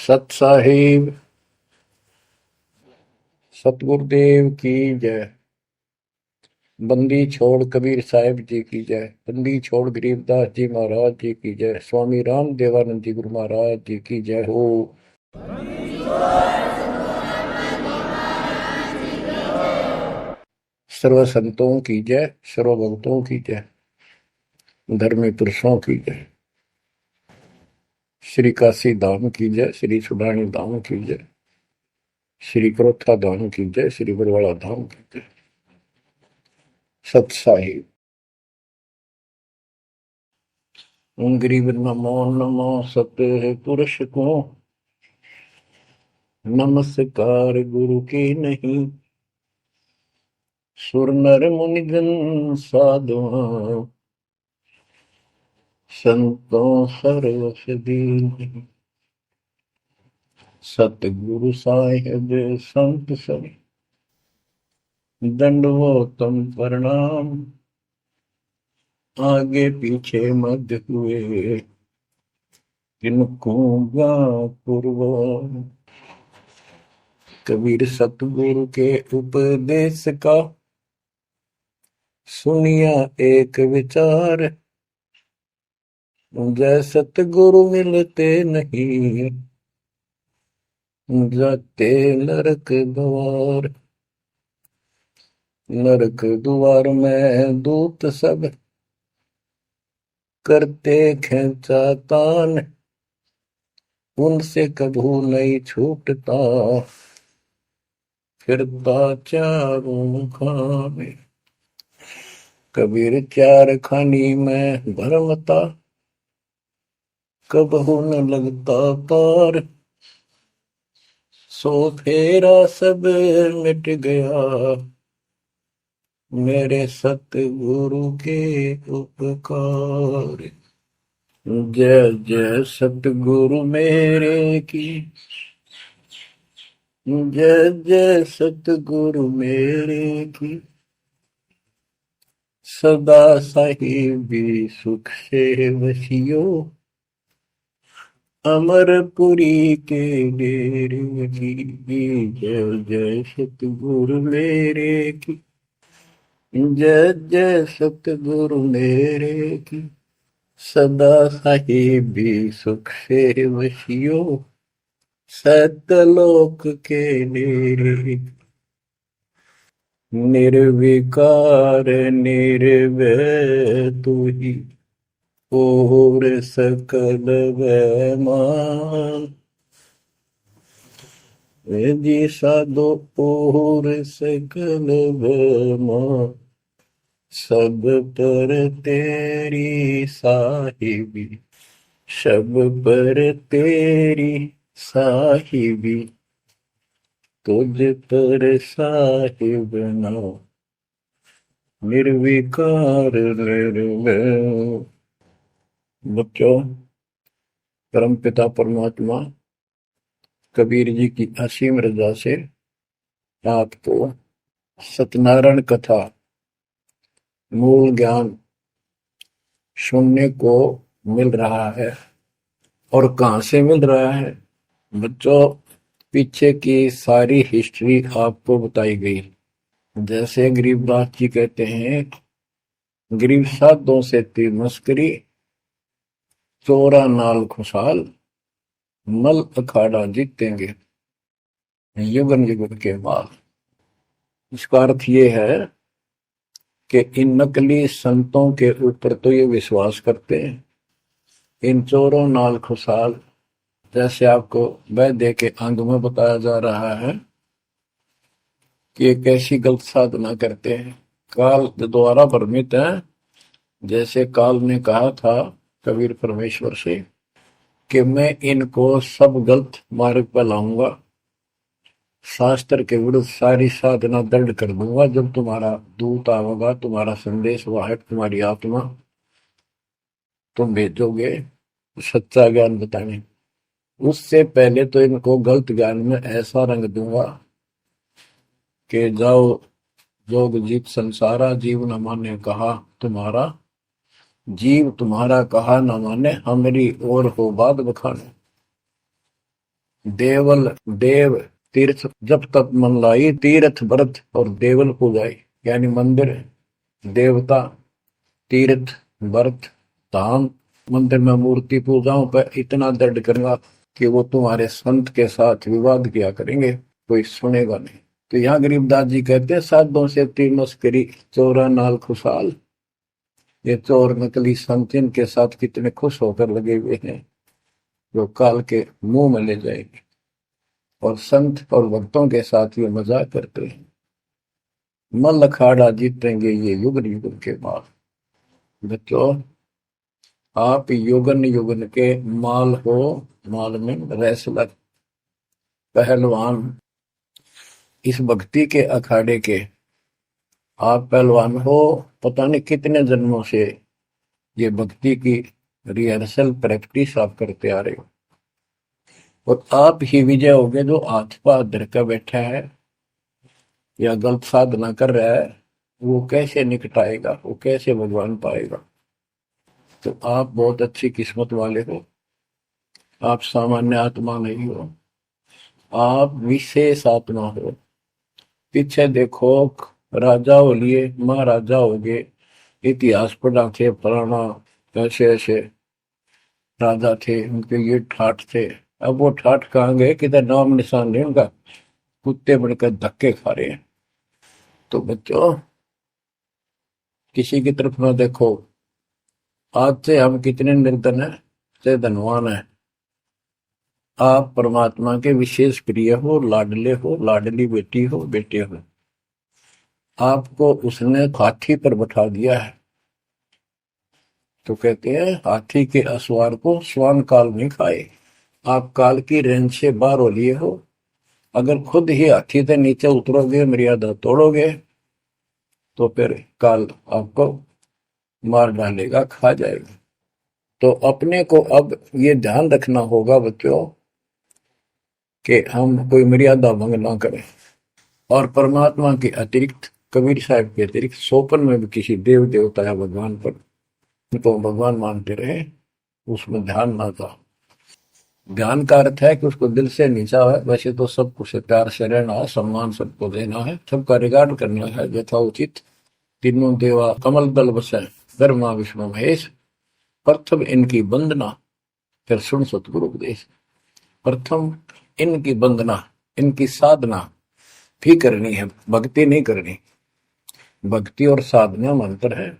सत साहिब सतगुरुदेव की जय। बंदी छोड़ कबीर साहिब जी की जय। बंदी छोड़ गरीबदास जी महाराज जी की जय। स्वामी राम देवानंद जी गुरु महाराज जी की जय हो। सर्व संतों की जय, सर्व भक्तों की जय, धर्मी पुरुषों की जय। श्री काशी धाम की जय, श्री सुडानी धाम की जय, श्री क्रोथा धाम की जय, श्री बरवाड़ा धाम की जय। सत साहिब गरीब नमो नमो सत पुरुष को नमस्कार गुरु की नहीं। सुर नर मुनिजन साधुआ संतों सर्वस दीन। सतगुरु साहिब संत सब दंडवतम प्रणाम। आगे पीछे मध्य हुए किनको गा कुर्बान। कबीर सतगुरु के उपदेश का सुनिया एक विचार। जय सतगुरु मिलते नहीं जाते नरक द्वार। नरक द्वार में दूत सब करते खेचा तान। उनसे कभू नहीं छूटता फिरता चारों खाने। कबीर चार खानी में भरमता कबहू न लगता पार। सो फेरा सब मिट गया मेरे सतगुरु के उपकार। जय जय सतगुरु मेरे की जय जय सतगुरु मेरे की। सदा साहिबी सुख से वसियो अमरपुरी के डेरे की। जय जय सतगुरु मेरे की जय जय सतगुरु मेरे की। सदा साहिबी सुख से वसियो सतलोक के डेरे। निर्विकार निर्भय तू ही और सकल वैमान। जी साधो और सकल वैमान। सब पर तेरी साहिबी सब पर तेरी साहिबी। तुझ पर साहिब ना निर्विकार निर्भय। बच्चों, परम पिता परमात्मा कबीर जी की असीम रजा से आपको सत्यनारायण कथा मूल ज्ञान सुनने को मिल रहा है। और कहाँ से मिल रहा है बच्चों? पीछे की सारी हिस्ट्री आपको बताई गई। जैसे गरीबदास जी कहते हैं, गरीब साधों से ती मस्करी चोरा नाल खुशहाल मल अखाड़ा जीतेंगे युगन युगन के बाद। इसका अर्थ ये है कि इन नकली संतों के ऊपर तो ये विश्वास करते हैं, इन चोरों नाल खुशहाल। जैसे आपको वैद्य के अंग में बताया जा रहा है कि ये कैसी गलत साधना करते हैं, काल द्वारा भ्रमित है। जैसे काल ने कहा था कबीर परमेश्वर से कि मैं इनको सब गलत मार्ग पर लाऊंगा, शास्त्र के विरुद्ध सारी साधना दृढ़ कर दूंगा। जब तुम्हारा दूत आवेगा, तुम्हारा संदेश वाहक, तुम्हारी आत्मा, तुम भेजोगे सच्चा ज्ञान बताने, उससे पहले तो इनको गलत ज्ञान में ऐसा रंग दूंगा कि जाओ जोग जीत संसारा। जीव न माने कहा तुम्हारा, जीव तुम्हारा कहा न माने, हमारी ओर हो बात बखाने। देवल देव तीर्थ जब तक मन लाई, तीर्थ व्रत और देवल पूजाई। यानी मंदिर, देवता, तीर्थ, व्रत, धाम। मंदिर में मूर्ति पूजाओं पर इतना दृढ़ करूंगा कि वो तुम्हारे संत के साथ विवाद किया करेंगे, कोई सुनेगा नहीं। तो यहाँ गरीबदास जी कहते हैं, साधों से तीनों करी चोरा नाल खुशहाल। ये चोर नकली संत इनके साथ कितने खुश होकर लगे हुए हैं, जो काल के मुंह में ले जाएंगे। और संत और भक्तों के साथ ये मजाक करते हैं। मल अखाड़ा जीतेंगे ये युग युग के बाद। बच्चों, आप युगन युगन के माल हो, माल में रेसलर, पहलवान, इस भक्ति के अखाड़े के आप पहलवान हो। पता नहीं कितने जन्मों से ये भक्ति की रिहर्सल प्रैक्टिस आप करते आ रहे हो, और आप ही विजय होगे। जो हाथ पा धर कर बैठा है या गलत साधना कर रहा है, वो कैसे निकटाएगा, वो कैसे भगवान पाएगा। तो आप बहुत अच्छी किस्मत वाले हो। आप सामान्य आत्मा नहीं हो, आप विशेष आत्मा हो। पीछे देखो, राजा हो लिए, महाराजा हो गए, इतिहास पढ़ा थे पुराना, ऐसे ऐसे राजा थे, उनके ये ठाठ थे। अब वो ठाठ कहाँ गए, किधर नाम निशान नहीं उनका, कुत्ते बनकर धक्के खा रहे हैं। तो बच्चों, किसी की तरफ ना देखो। आज से हम कितने निर्धन है से धनवान है। आप परमात्मा के विशेष प्रिय हो, लाडले हो, लाडली बेटी हो, बेटे हो। आपको उसने हाथी पर बैठा दिया है। तो कहते हैं, हाथी के असवार को श्वान काल नहीं खाए। आप काल की रेंज से बाहर हो लिए हो। अगर खुद ही हाथी से नीचे उतरोगे, मर्यादा तोड़ोगे, तो फिर काल आपको मार डालेगा, खा जाएगा। तो अपने को अब ये ध्यान रखना होगा बच्चों कि हम कोई मर्यादा भंग ना करें। और परमात्मा के अतिरिक्त, कबीर साहब के अतिरिक्त सोपन में भी किसी देव देवता या भगवान पर तो भगवान मानते रहे, उसमें ध्यान ना था। ध्यान का अर्थ है कि उसको दिल से नीचा है। वैसे तो सब कुछ प्यार से रहना है, सम्मान सबको देना है, सबका रिगार्ड करना है यथाउचित। तीनों देवा कमल दल बसे, ब्रह्मा विष्णु महेश, प्रथम इनकी वंदना, फिर सुन सतगुरु उपदेश। प्रथम इनकी वंदना, इनकी साधना भी करनी है, भक्ति नहीं करनी। भक्ति और साधना में अंतर है।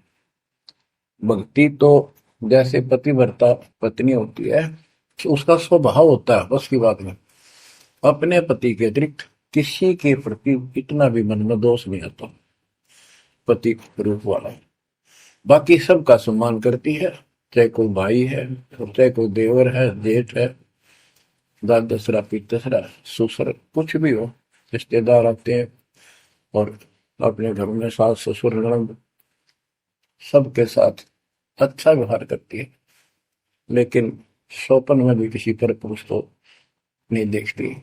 भक्ति तो जैसे पतिव्रता पत्नी होती है, उसका स्वभाव होता है, बस की बात में अपने पति के अतिरिक्त किसी के प्रति इतना भी मन में दोष नहीं आता। पति रूप वाला बाकी सबका सम्मान करती है, चाहे कोई भाई है, चाहे कोई देवर है, जेठ है, दादसरा, पितसरा, ससुर, कुछ भी हो। रिश्तेदार आते हैं और अपने घर में सास ससुर ननद सबके साथ अच्छा व्यवहार करती है। लेकिन स्वप्न में भी किसी पर पुरुष तो नहीं देखती।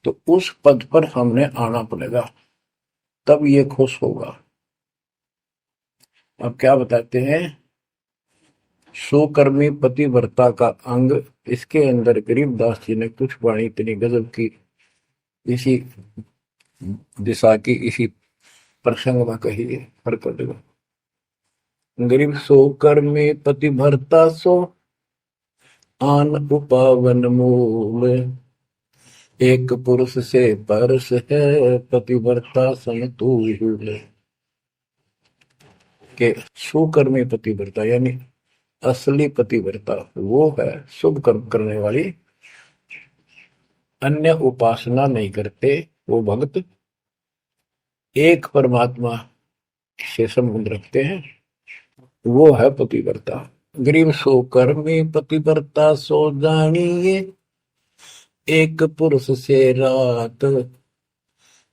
तो उस पद पर हमने आना पड़ेगा, तब ये खुश होगा। अब क्या बताते हैं, सुकर्मी पतिव्रता का अंग। इसके अंदर गरीबदास जी ने कुछ वाणी इतनी गजब की इसी दिशा की, इसी प्रसंग में कही है। हरकत गरीब सो कर्मी पतिव्रता सो आन उपावन मूल, एक पुरुष से परस है पतिव्रता समतुल। के सुकर्मी पतिव्रता यानी असली पतिव्रता वो है शुभ कर्म करने वाली, अन्य उपासना नहीं करते वो भक्त, एक परमात्मा से संबंध रखते हैं, वो है पतिव्रता। गरीब सो कर्मी पतिव्रता सो जानिए, एक पुरुष से रात,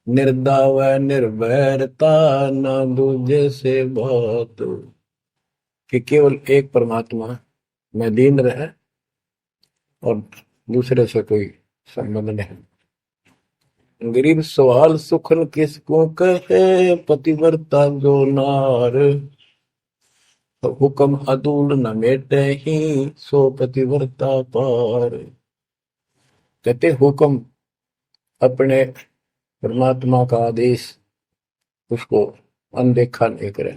निर्दाव निर्भरता न दूजे से बात। कि केवल एक परमात्मा में लीन रहे और दूसरे से कोई संबंध नहीं। गरीब सवाल सुखन किसको कहे, पतिव्रता जो नार, हुक्म अदूल न मेटे ही सो पतिव्रता पार। कहते हुक्म अपने परमात्मा का आदेश उसको अनदेखा नहीं करे।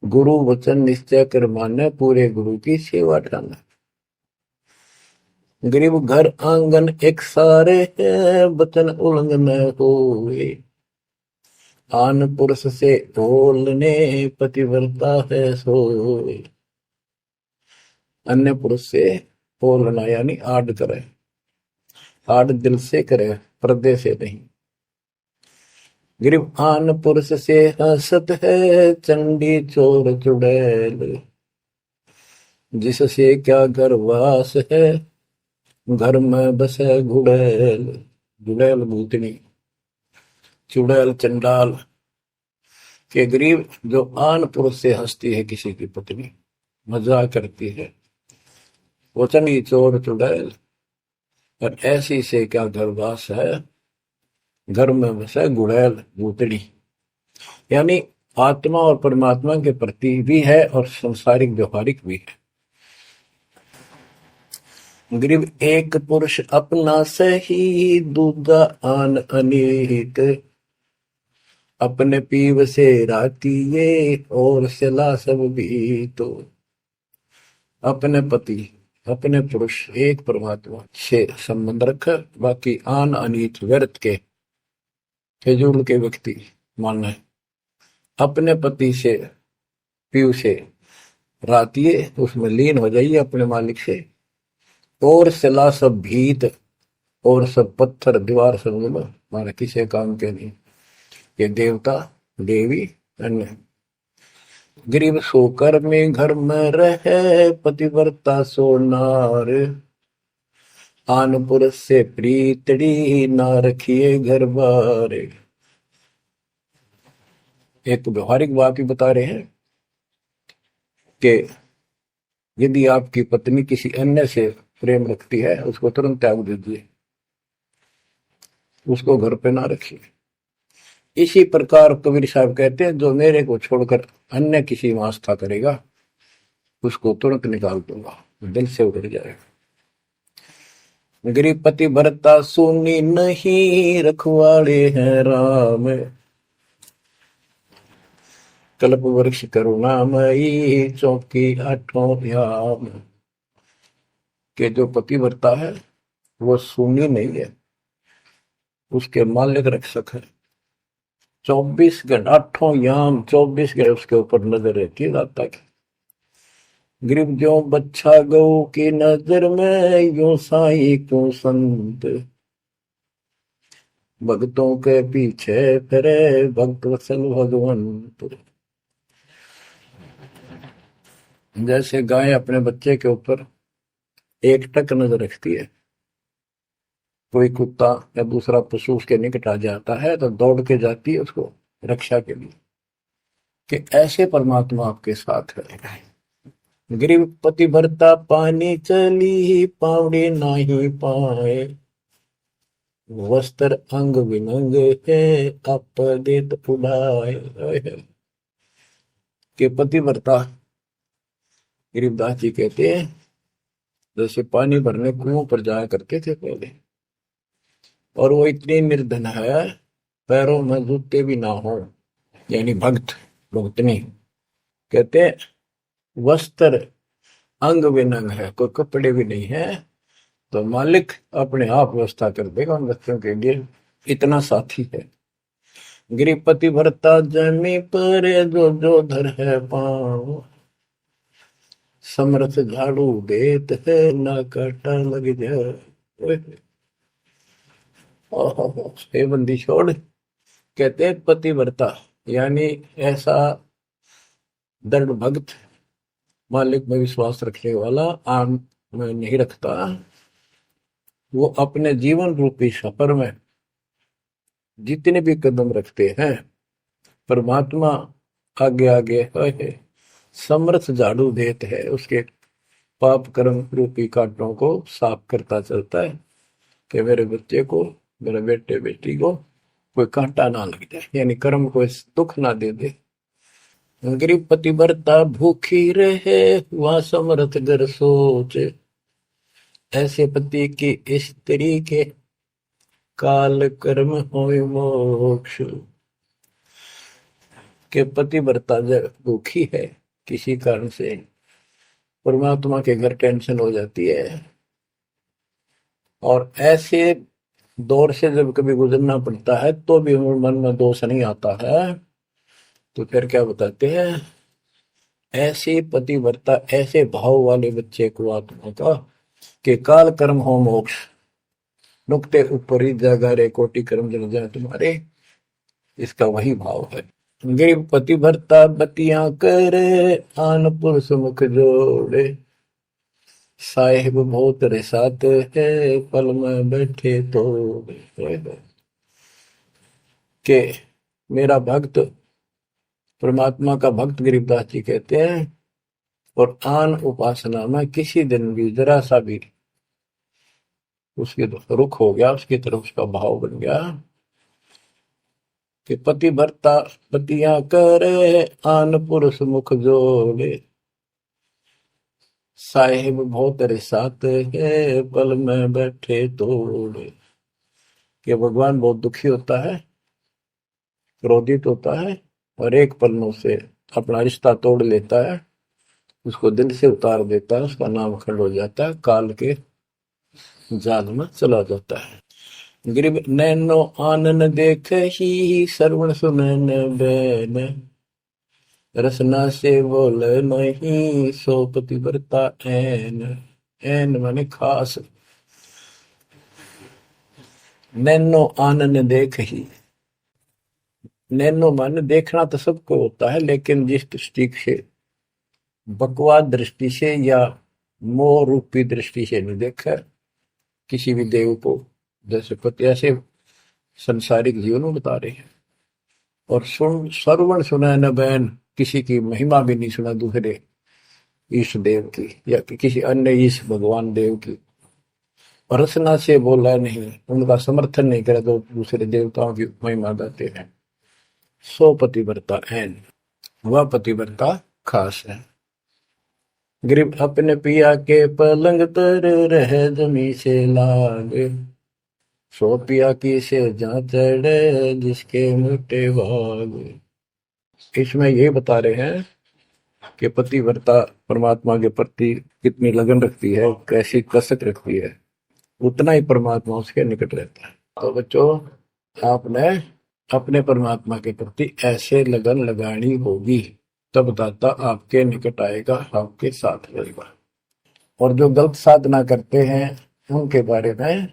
गुरु वचन निश्चय कर माने, पूरे गुरु की सेवा ठाना। गरीब घर आंगन एक सारे है, वचन उल्लंघन होए। आन पुरुष से बोलने पतिव्रता है सोए। अन्य पुरुष से बोलना यानी आड़ करे, आड़ दिल से करे, पर्दे से नहीं। गरीब आन पुरुष से हंसत है, चंडी चोर चुड़ैल। जिससे क्या गर्वास है, घर में बसे घुड़ैल। घुड़ैल भूतनी, चुड़ैल चंडाल। के गरीब जो आन पुरुष से हंसती है, किसी की पत्नी मजाक करती है, वो चंडी चोर चुड़ैल। और ऐसी से क्या गर्वास है, घर में बसे घुड़ैल भूतनी। यानी आत्मा और परमात्मा के प्रति भी है और संसारिक व्यवहारिक भी है। गरीब एक पुरुष अपना सही, दूजा आन अनेक। अपने पीव से रातिये, और सला सब भी तो। अपने पति, अपने पुरुष एक परमात्मा से संबंध रख, बाकी आन अनीत व्यर्थ के फिजूल के व्यक्ति मानना। अपने पति से पीव से रातिये, उसमें लीन हो जाइए अपने मालिक से। और सिला सब भीत, और सब पत्थर दीवार सब हमारे किसी काम के नहीं। ये देवता देवी अन्य। गरीब सोकर में घर में रहे, पतिव्रता सो नार। आन पुरुष से प्रीतड़ी, ना रखिए घर बार। एक व्यवहारिक बात भी बता रहे हैं कि यदि आपकी पत्नी किसी अन्य से प्रेम रखती है, उसको तुरंत त्याग दीजिए, उसको घर पे ना रखिए। इसी प्रकार कबीर साहब कहते हैं, जो मेरे को छोड़कर अन्य किसी में आस्था करेगा, उसको तुरंत निकाल दूंगा, दिल से उतर जाएगा। गरीब पति भरता सुनी नहीं, रखवाड़े हैं राम। कल्प वृक्ष करुणामयी, चौकी आठों याम। के जो पति भरता है वो सुनी नहीं है, उसके मालिक रक्षक है। 24 घंटे 8 याम, 24 घंटे उसके ऊपर नजर रहती है रात तक। गरीब जो बच्चा गौ की नजर में, यूं साई क्यों संत। भक्तों के पीछे फिरे, भक्त वत्सल भगवंत। जैसे गाय अपने बच्चे के ऊपर एक टक नजर रखती है, कोई कुत्ता या दूसरा पशु उसके निकट आ जाता है तो दौड़ के जाती है उसको रक्षा के लिए, कि ऐसे परमात्मा आपके साथ है। गरीब पति भरता पानी चली, पावड़ी नाही पाए। वस्त्र अंग विनंग है, आप देत उड़ाए। के पति भरता गरीबदास जी कहते हैं, जैसे पानी भरने कुओं पर जाया करते थे पहले, और वो इतनी निर्धन है, पैरों में जूते भी ना हो, यानी भक्त भक्तनी। कहते वस्त्र अंग विनंग है, कोई कपड़े भी नहीं है, तो मालिक अपने आप व्यवस्था कर देगा उन बच्चों के लिए, इतना साथी है। गृहपति भरता जमी पर, जो जो धर है पाँव। समर्थ झाड़ू देत है, ना काटा लग जाए। हे बंदी छोड़, कहते हैं पतिव्रता यानी ऐसा दृढ़ भक्त, मालिक में विश्वास रखने वाला, आम में नहीं रखता। वो अपने जीवन रूपी सफर में जितने भी कदम रखते हैं, परमात्मा आगे आगे है, समर्थ झाड़ू देते है, उसके पाप कर्म रूपी कांटों को साफ करता चलता है, कि मेरे बच्चे को, मेरे बेटे बेटी को कोई कांटा ना लग जाए, यानी कर्म को दुख ना दे दे। गरीब पतिव्रता भूखी रहे, वहां समर्थ घर सोच। ऐसे पति की स्त्री के काल कर्म होय मोक्ष। के पतिव्रता जब दुखी है किसी कारण से, परमात्मा के घर टेंशन हो जाती है, और ऐसे दौर से जब कभी गुजरना पड़ता है तो भी मन में दोष नहीं आता है, तो फिर क्या बताते हैं, ऐसे पतिव्रता ऐसे भाव वाले बच्चे को आत्मा का कि काल कर्म हो मोक्ष, नुक्ते ऊपर ही जागा रे कोटि कर्म जल जाए तुम्हारे, इसका वही भाव है। गरीब पतिव्रता बतियां करे, आन पुरुष मुख जोड़े, साहेब बहुत रिसात है, पल में बैठे तो के मेरा भक्त, परमात्मा का भक्त गरीबदास जी कहते हैं, और आन उपासना में किसी दिन भी जरा सा भी उसके रुख हो गया, उसकी तरफ उसका भाव बन गया कि पतिव्रता पतियां करे, आन पुरुष मुख जोड़े, साहेब बहुत रिसात है, पल में बैठे तोड़े। कि भगवान बहुत दुखी होता है, क्रोधित होता है, और एक पल में उसे अपना रिश्ता तोड़ लेता है, उसको दिल से उतार देता है, उसका नाम खंड हो जाता है, काल के जाल में चला जाता है। गरीब नैनो आनन देख ही, श्रवण सुनन बैन, रसना से बोल नहीं, सो पतिव्रता ऐन। ऐन माने खास। नैनो आनन देख ही, नैनो माने देखना तो सबको होता है, लेकिन जिस दृष्टि से, बकवाद दृष्टि से या मोह रूपी दृष्टि से नहीं देखा किसी भी देव को, जैसे पति ऐसे संसारिक जीवन में बता रहे हैं। और श्रवण सुना न बैन, किसी की महिमा भी नहीं सुना दूसरे ईश देव की या किसी अन्य ईश भगवान देव की, और रसना से बोला नहीं, उनका समर्थन नहीं करे तो दूसरे देवताओं की महिमा गाते हैं। सो पतिव्रता ऐन, वह पतिव्रता खास है। गरीब अपने पिया के पलंग तर रह जमी से लागे, सो पिया की से जहाँ चढ़े, जिसके मोटे भाग। इसमें ये बता रहे हैं कि पतिव्रता परमात्मा के प्रति कितनी लगन रखती है, कैसी कसक रखती है, उतना ही परमात्मा उसके निकट रहता है। तो बच्चों, आपने अपने परमात्मा के प्रति ऐसे लगन लगानी होगी, तब दाता आपके निकट आएगा, आपके साथ रहेगा। और जो गलत साधना करते हैं उनके बारे में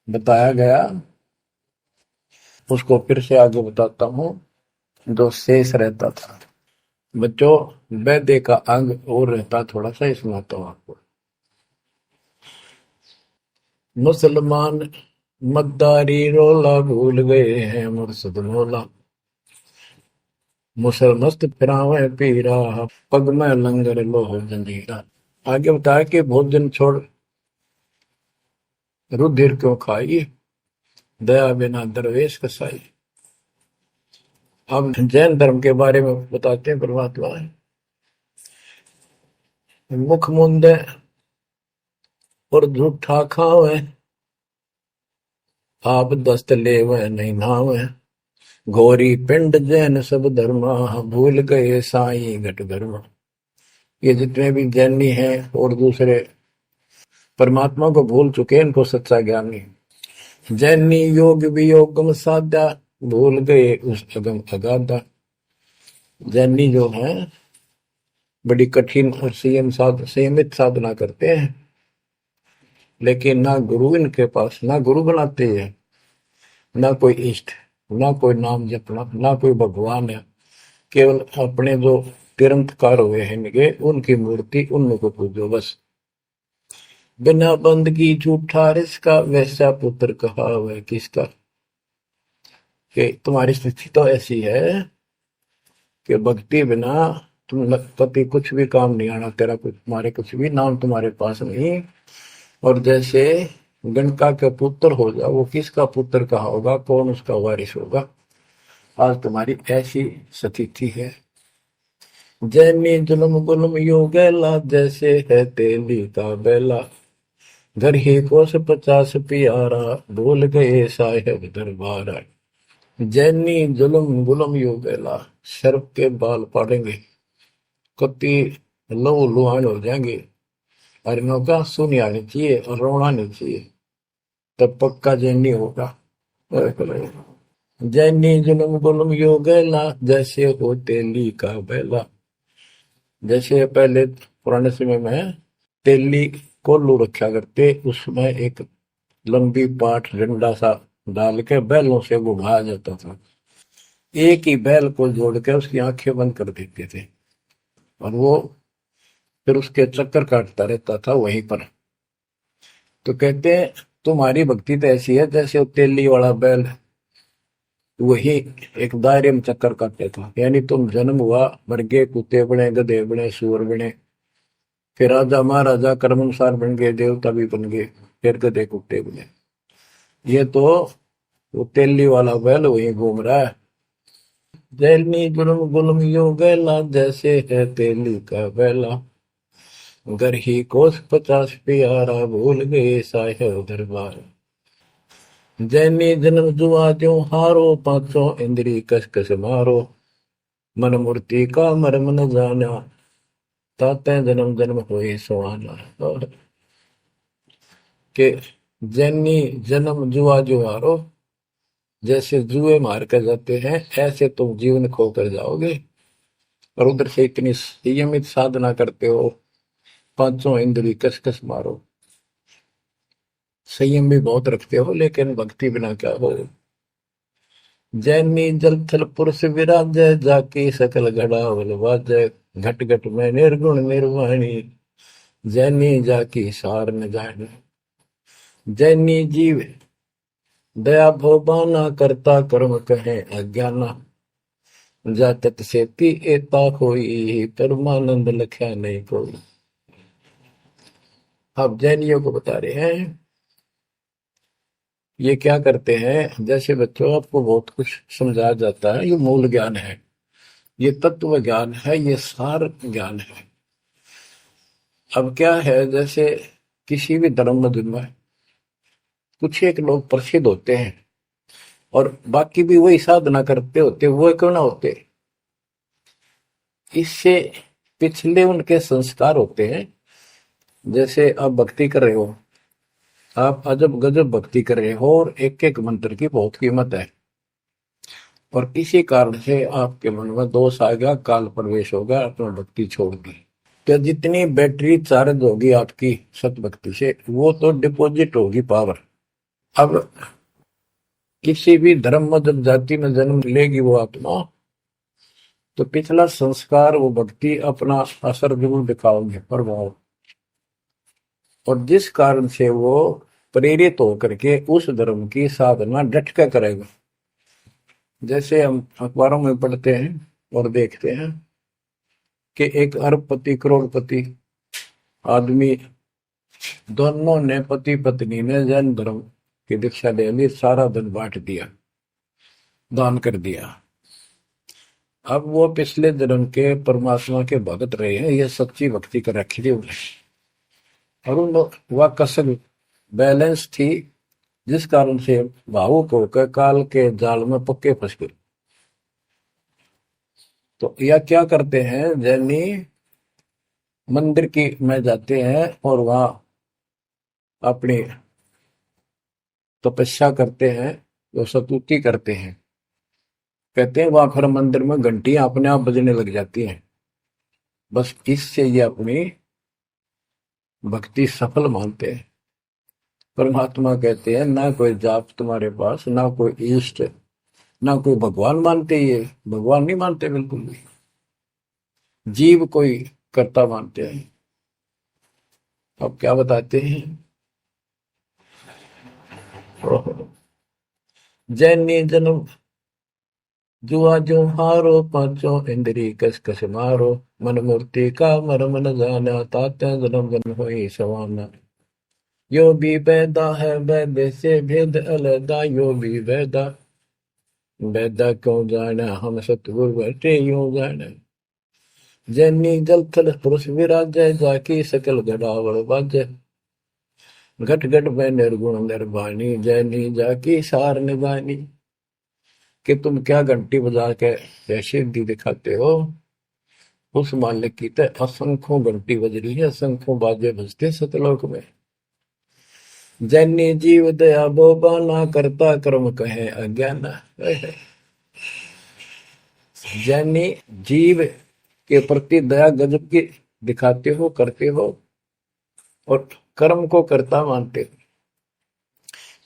बताया गया, उसको फिर से आगे बताता हूं, जो शेष रहता था। बच्चों, वैद्य का अंग और रहता थोड़ा सा, ये सुनाता हूं आपको। मुसलमान मद्दारी रोला भूल गए हैं मुर्शद मौला, मुसलमस्त फिरावे पीरा, पग में लंगर लोह जंजीरा। आगे बताया कि भोजन छोड़ रुधिर क्यों खाई, दया बिना दरवेश कसाई। अब जैन धर्म के बारे में बताते हैं परमात्मा। मुख मुंदे और झूठा खावे, आप दस्त लेवे नहीं नावे, घोरी पिंड जैन सब धर्मा, भूल गए साई घट धर्मा। ये जितने भी जैनी हैं और दूसरे परमात्मा को भूल चुके हैं, इनको सच्चा ज्ञान नहीं। जैनी योग वियोगम साधा, भूल गए उस अगम अगाधा। जैनी जो है बड़ी कठिन और संयमित साधना करते हैं, लेकिन ना गुरु इनके पास, ना गुरु बनाते हैं, ना कोई इष्ट, ना कोई नाम जपना, ना कोई भगवान है। केवल अपने जो तिरंतकार हुए हैं इनके, उनकी मूर्ति, उनको पूजो बस। बिना बंदगी झूठा रिसका, वैसा पुत्र कहा वह किसका। कि तुम्हारी स्थिति तो ऐसी है कि भक्ति बिना तुम पति कुछ भी काम नहीं आना, तेरा कुछ, तुम्हारे कुछ भी नाम तुम्हारे पास नहीं। और जैसे गणका का पुत्र हो जा, वो किसका पुत्र कहा होगा, कौन उसका वारिस होगा। आज तुम्हारी ऐसी स्थिति है। जैनी जुल्म गुलम यो गैला, जैसे है तेली का बैला, घर ही कोस 50 प्यारा, भूल गए साहेब दरबारा। जैनी जुलम गुलम यो बेला, सर्प के बाल पाड़ेंगे, कति लहू लुहान हो जाएंगे। हरिणों का सुनी आनी चाहिए और रोना नहीं चाहिए, तब पक्का जैनी होगा। जैनी जुलम गुलम यो गैला, जैसे हो तेली का बैला। जैसे पहले पुराने समय में तेली कोल्लू रखा करते, उसमें एक लंबी पाठ डंडा सा डाल के बैलों से घुमाया जाता था। एक ही बैल को जोड़ के उसकी आंखें बंद कर देते थे और वो फिर उसके चक्कर काटता रहता था वहीं पर। तो कहते हैं तुम्हारी भक्ति तो ऐसी है जैसे वो तेली वाला बैल वही एक दायरे में चक्कर काटते था। यानी तुम जन्म हुआ, मर गए, कुत्ते बने, गधे बने, सुअर बने, फिर राजा महाराजा कर्मानुसार बन गए, देवता भी बन गए, फिर गधे कुत्ते बने। ये तो वो तेली वाला बैल वही घूम रहा है। जैनी गुलम गुलम यो गैला, जैसे है तेली का बैला। घर ही कोस 50 प्यारा, भूल गए साहेब दरबार। जैनी जन्म जुआ त्यों हारो, पांचों इंद्री कस कस मारो। मन मूर्ति का मर्म न जाना, ताते जन्म जन्म होए सुहाना। और के जैनी जन्म जुआ जो हारो, जैसे जुए मार कर जाते हैं ऐसे तुम जीवन खो कर जाओगे। और उधर से इतनी संयमित साधना करते हो, पांचों इंद्री कस कस मारो, संयम भी बहुत रखते हो, लेकिन भक्ति बिना क्या हो। जैनी जल थल पुरुष विराजय, जाकी सकल घड़ावल वाजय। घट घट में निर्गुण निर्वाणी, जैनी जाकी सार न जानी। जैनी जीव दया भोबाना, करता कर्म कहे अज्ञाना। जातक से ती एता कोई, परमानंद लख्या नहीं कोई। अब जैनियों को बता रहे हैं ये क्या करते हैं। जैसे बच्चों आपको बहुत कुछ समझाया जाता है, ये मूल ज्ञान है, ये तत्व ज्ञान है, ये सार ज्ञान है। अब क्या है, जैसे किसी भी धर्म में कुछ एक लोग प्रसिद्ध होते हैं और बाकी भी वही साधना करते होते, वो क्यों ना होते, इससे पिछले उनके संस्कार होते हैं। जैसे आप भक्ति कर रहे हो, आप अजब गजब भक्ति कर रहे हो और एक एक मंत्र की बहुत कीमत है, और किसी कारण से आपके मन में दोष आ गया, काल प्रवेश होगा, अपना भक्ति छोड़ दी, तो जितनी बैटरी चार्ज होगी आपकी सत भक्ति से, वो तो डिपॉजिट होगी पावर। अब किसी भी धर्म में जब जाति में जन्म लेगी वो आत्मा, तो पिछला संस्कार वो भक्ति अपना असर जरूर दिखाओगे, प्रभाव। और जिस कारण से वो प्रेरित होकर के उस धर्म की साधना डट कर करेगा। जैसे हम अखबारों में पढ़ते हैं और देखते हैं कि एक अरबपति करोड़पति आदमी, दोनों ने पति पत्नी ने जैन धर्म की दीक्षा ले ली, सारा धन बांट दिया, दान कर दिया। अब वो पिछले जन्म के परमात्मा के भगत रहे हैं, ये सच्ची भक्ति कर रखी थी उन्हें, और उन वह कसर बैलेंस थी, जिस कारण से भावुक होकर काल के जाल में पक्के फंस गए। तो यह क्या करते हैं, जैनी मंदिर की में जाते हैं और वहां अपनी तपस्या करते हैं, तो स्तुति करते हैं। कहते हैं वहां फिर मंदिर में घंटियां अपने आप बजने लग जाती हैं। बस इससे ये अपनी भक्ति सफल मानते हैं। परमात्मा कहते हैं ना कोई जाप तुम्हारे पास, ना कोई इष्ट, ना कोई भगवान मानते, ये भगवान नहीं मानते बिल्कुल भी, जीव कोई कर्ता मानते हैं। अब क्या बताते हैं, जैनी जन्म जुआ जो हारो, पांचों इंद्री कस कस मारो। मन मूर्ति का मर्म न जाना, ताते जन्म जन्म होई सवाना। यो भी वैदा है वैद से भेद अलगा, यो भी वैदा वैदा क्यों जाना, हम सतगुरु बैठे यूं जाना। जैनी जल थल पुरुष विराजय, जाकी सकल गड़ावल बाजय। घट घट में निर्गुण निर्वाणी, जैनी जाकी सार निभानी। कि तुम क्या घंटी बजा के जैसे दी दिखाते हो, उस मालिक की तो असंख्यों घंटी बज रही है, असंख्यों बाजे बजते सतलोक में। जैनी जीव दया बोबाना, करता कर्म कहे अज्ञान। जैनी जीव के प्रति दया गजब की दिखाते हो, करते हो, और कर्म को कर्ता मानते हो,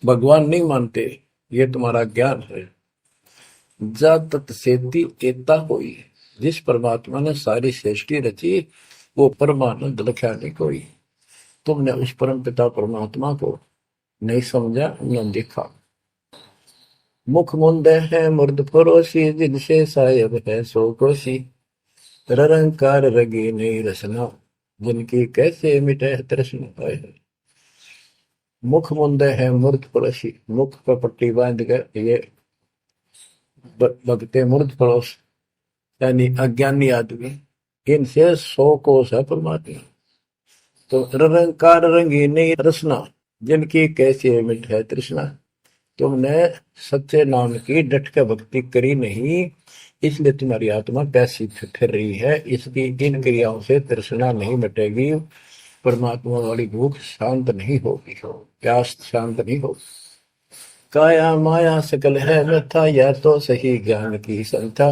भगवान नहीं मानते। ये तुम्हारा ज्ञान है। जा तत्सेती एता होई, जिस परमात्मा ने सारी सृष्टि रची, वो परमानंद लख्या नहीं कोई। तुमने उस परम पिता परमात्मा को नहीं समझा, न देखा। मुख मुंदे है मुर्द फरोसी, जिनसे सायब है सो कोसी। रंकार रगी नहीं रसना, जिनकी कैसे मिटे तृष्णा पाए। मुख मुंदे है मुर्द फरोसी, मुख पर पट्टी बांध कर ये भगते मूर्ध पड़ोस, यानी अज्ञानी आदमी, इनसे 100 कोस है परमात्मा। तो रंकार रंगी नहीं रसना, जिनकी कैसी मिट है तृष्णा। तुमने सच्चे नाम की डट के भक्ति करी नहीं, इसलिए तुम्हारी आत्मा पैसी फिर रही है। इसकी इन क्रियाओं से तृष्णा नहीं मिटेगी, परमात्मा वाली भूख शांत नहीं होगी, प्यास शांत नहीं होगी। काया माया सकल है व्यथा, यह तो सही ज्ञान की संथा।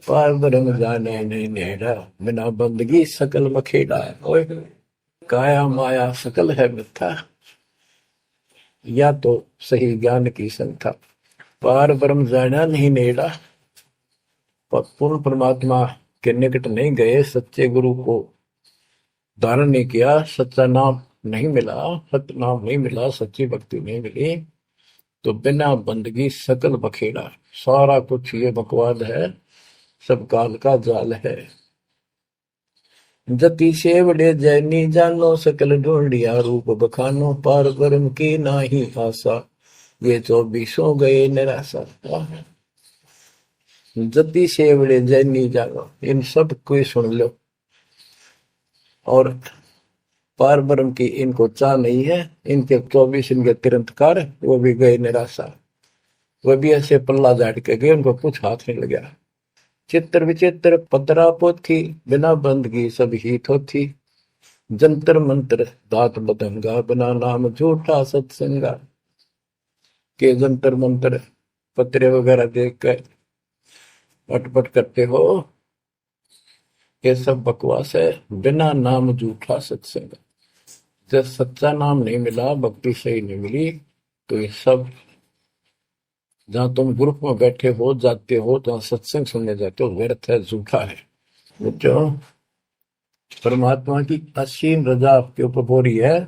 पार ब्रह्म जाने नहीं नेड़ा, बिना बंदगी सकल मखेड़ा। काया माया सकल है मिथ्या, या तो सही ज्ञान की संथा। पार ब्रह्म जाना नहीं नेड़ा, पूर्ण परमात्मा के निकट नहीं गए, सच्चे गुरु को धारण नहीं किया, सच्चा नाम नहीं मिला, सत्य नाम नहीं मिला, सच्ची भक्ति नहीं मिली, तो बिना बंदगी सकल बखेड़ा। सारा कुछ ये बकवाद है, सब काल का जाल है। जति सेवड़े जैनी जानो, सकल ढूंढिया रूप बखानो। पार ब्रह्म की नाही आशा, ये 24 गए निराशा। जति सेवड़े जैनी जानो, इन सब को सुन लो। और पार ब्रह्म की इनको चाह नहीं है, इनके 24 इनके तिरंतकार, वो भी गए निराशा। वह भी ऐसे पल्ला झाड़ के गए, उनको कुछ हाथ नहीं लगा। चित्र विचित्र पतरा पोथी, बिना बंदगी सब ही थोथी। जंतर मंत्र दात बदंगा, बिना नाम झूठा सत्संगा। के जंतर मंत्र पत्रे वगैरह देख कर अटपट करते हो, ये सब बकवास है। बिना नाम झूठा सत्संग, जब सच्चा नाम नहीं मिला, भक्ति सही नहीं मिली, तो ये सब, जहां तुम ग्रुप में बैठे हो जाते हो, जहां सत्संग सुनने जाते हो, व्यर्थ है, झूठा है। बच्चों, परमात्मा की असीम रजा आपके ऊपर हो रही है,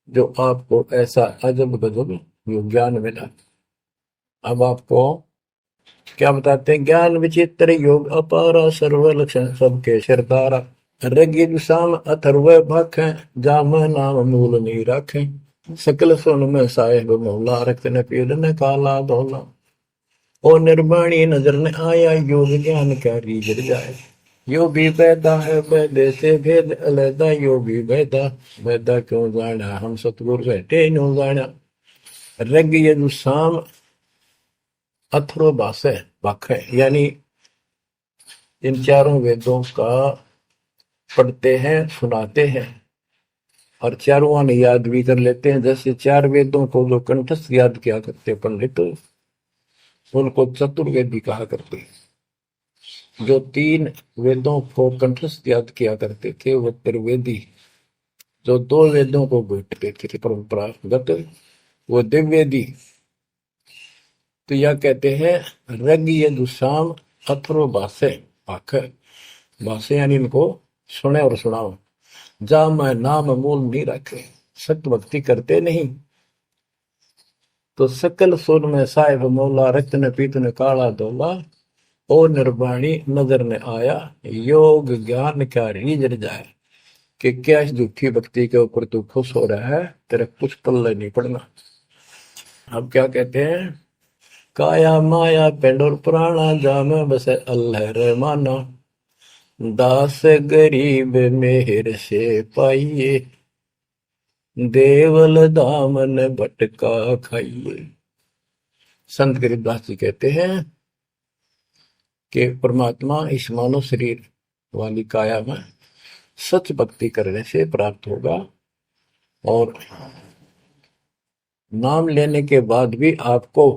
जो आपको ऐसा अजब गजब ज्ञान मिला। अब आपको क्या बताते हैं? ज्ञान विचित्र योग अपारा, सर्व लक्षण सबके सिरदारा। ऋग्वेद साम अथर्व भाखें, जाम नाम मूल नहीं राखें। सकल सुन में साहेब मौला, रक्त न पीड़ न काला धोला। ओ निर्वाणी नजर न आया, योग ज्ञान का रीझ जाए। यो भी वैदा है वैदे से भेद अलैदा, यो भी वैदा वैदा क्यों जाना, हम सतगुरु बैठे न्यू जाना। ऋग्वेद साम अथर्व भाखें, यानी इन चारों वेदों का पढ़ते हैं, सुनाते हैं, और चारों आने याद भी कर लेते हैं। जैसे 4 वेदों को जो कंठस्थ याद किया करते पंडित, उनको चतुर्वेदी कहा करते। जो 3 वेदों को कंठस्थ याद किया करते थे, वो त्रिवेदी। जो 2 वेदों को बैठते थे परंपरागत, वो दिव्यवेदी। तो यह कहते हैं ऋग्वेद साम अथर्व भाषे, यानी इनको सुने और सुनाओ। जा मैं नाम मूल नहीं रखे, सत्य भक्ति करते नहीं, तो सकल सुर में साहिब मौला, रक्त ने पीत ने काला धोला। ओ निर्वाणी नजर ने आया, योग ज्ञान क्या रीझ जाए। कि क्या इस झूठी भक्ति के ऊपर तू खुश हो रहा है, तेरे कुछ पल्ले नहीं पड़ना। अब क्या कहते हैं? काया माया पेंड और पुराना, जा में बसे अल्लाह रहमाना। दास गरीब मेहर से पाइए, देवल दामन भटका खाइए। संत गरीबदास जी कहते हैं कि परमात्मा इस मानव शरीर वाली काया में सच भक्ति करने से प्राप्त होगा, और नाम लेने के बाद भी आपको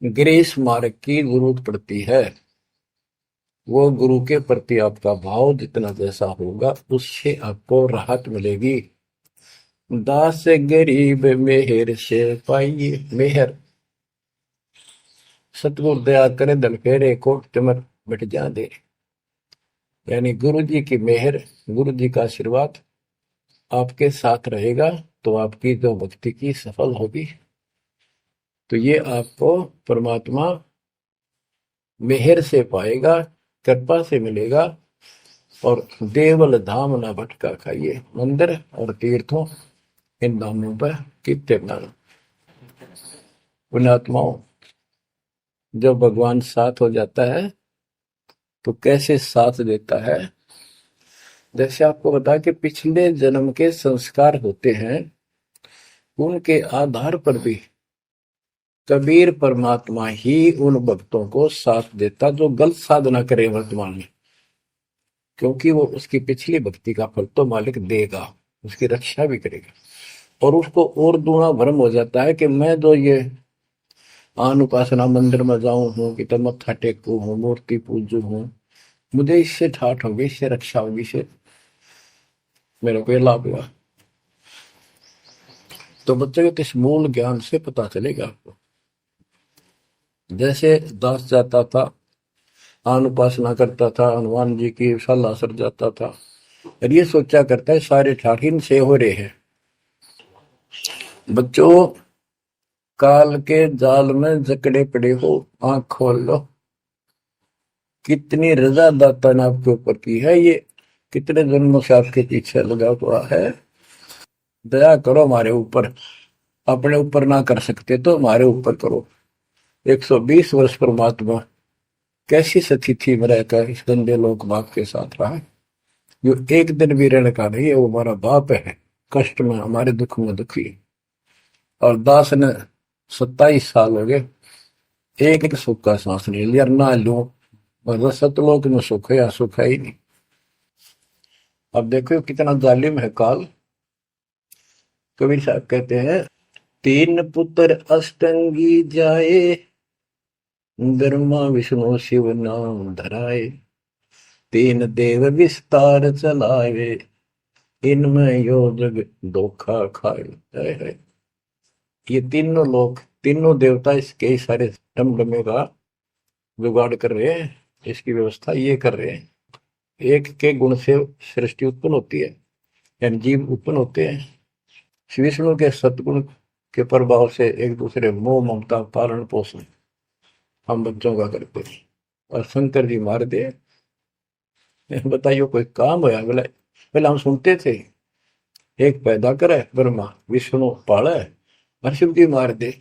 ग्रेस मार्ग की जरूरत पड़ती है। वो गुरु के प्रति आपका भाव जितना जैसा होगा उससे आपको राहत मिलेगी। दास गरीब मेहर से पाइए। मेहर सतगुरु दया करे दल फेरे कोट तिमर मिट जा दे, यानी गुरु जी की मेहर, गुरु जी का आशीर्वाद आपके साथ रहेगा तो आपकी जो भक्ति की सफल होगी। तो ये आपको परमात्मा मेहर से पाएगा, कृपा से मिलेगा। और देवल धाम न भटका खाइए। मंदिर और तीर्थों इन धामों पर कितने पुण्यात्माओं, जब भगवान साथ हो जाता है तो कैसे साथ देता है। जैसे आपको बता कि पिछले जन्म के संस्कार होते हैं, उनके आधार पर भी कबीर परमात्मा ही उन भक्तों को साथ देता जो गलत साधना करे वर्तमान में, क्योंकि वो उसकी पिछली भक्ति का फल तो मालिक देगा, उसकी रक्षा भी करेगा। और उसको और दूना भ्रम हो जाता है कि मैं जो ये आन उपासना मंदिर में जाऊं हूँ कि तो मत्था टेकू हूँ, मूर्ति पूजू हूँ, मुझे इससे ठाठ होगी, इससे रक्षा होगी, इससे मेरे को लाभ हुआ। तो बच्चे के इस मूल ज्ञान से पता चलेगा आपको। जैसे दास जाता था, आन उपासना करता था, हनुमान जी की सलाह सर जाता था, और ये सोचा करता है सारे ठाठ इनसे हो रहे हैं। बच्चों, काल के जाल में जकड़े पड़े हो, आंख खोल लो। कितनी रजा दाता ने आपके ऊपर की है, ये कितने जन्मों से आपके पीछे लगा हुआ है। दया करो हमारे ऊपर, अपने ऊपर ना कर सकते तो हमारे ऊपर करो। 120 वर्ष परमात्मा कैसी स्थिति में रहकर इस गंदे लोक बाप के साथ रहा है। जो एक दिन भी रहने का नहीं है, वो हमारा बाप है, कष्ट में हमारे दुख में दुखी। और दास ने 27 साल हो गए, एक सुख का सांस नहीं लिया, ना लो। और सतलोक में सुख है या सुख है ही नहीं। अब देखो कितना जालिम है काल। कबीर साहब कहते हैं, तीन पुत्र अष्टंगी जाए, ब्रह्मा विष्णु शिव नाम धराए, तीन देव विस्तार चलाए, इनमें यो जग धोखा खाए है। ये तीनों लोग, तीनों देवता इसके सारे डमडमे का जुगाड़ कर रहे हैं, इसकी व्यवस्था ये कर रहे हैं। एक के गुण से सृष्टि उत्पन्न होती है, यानी जीव उत्पन्न होते हैं। विष्णु के सतगुण के प्रभाव से एक दूसरे मोह ममता पालन पोषण हम बच्चों का करते हैं। और शंकर जी मार दे, बताइए कोई काम होया। बोले पहले हम सुनते थे, एक पैदा करे ब्रह्मा, विष्णु पाले, और शिव जी मार दे।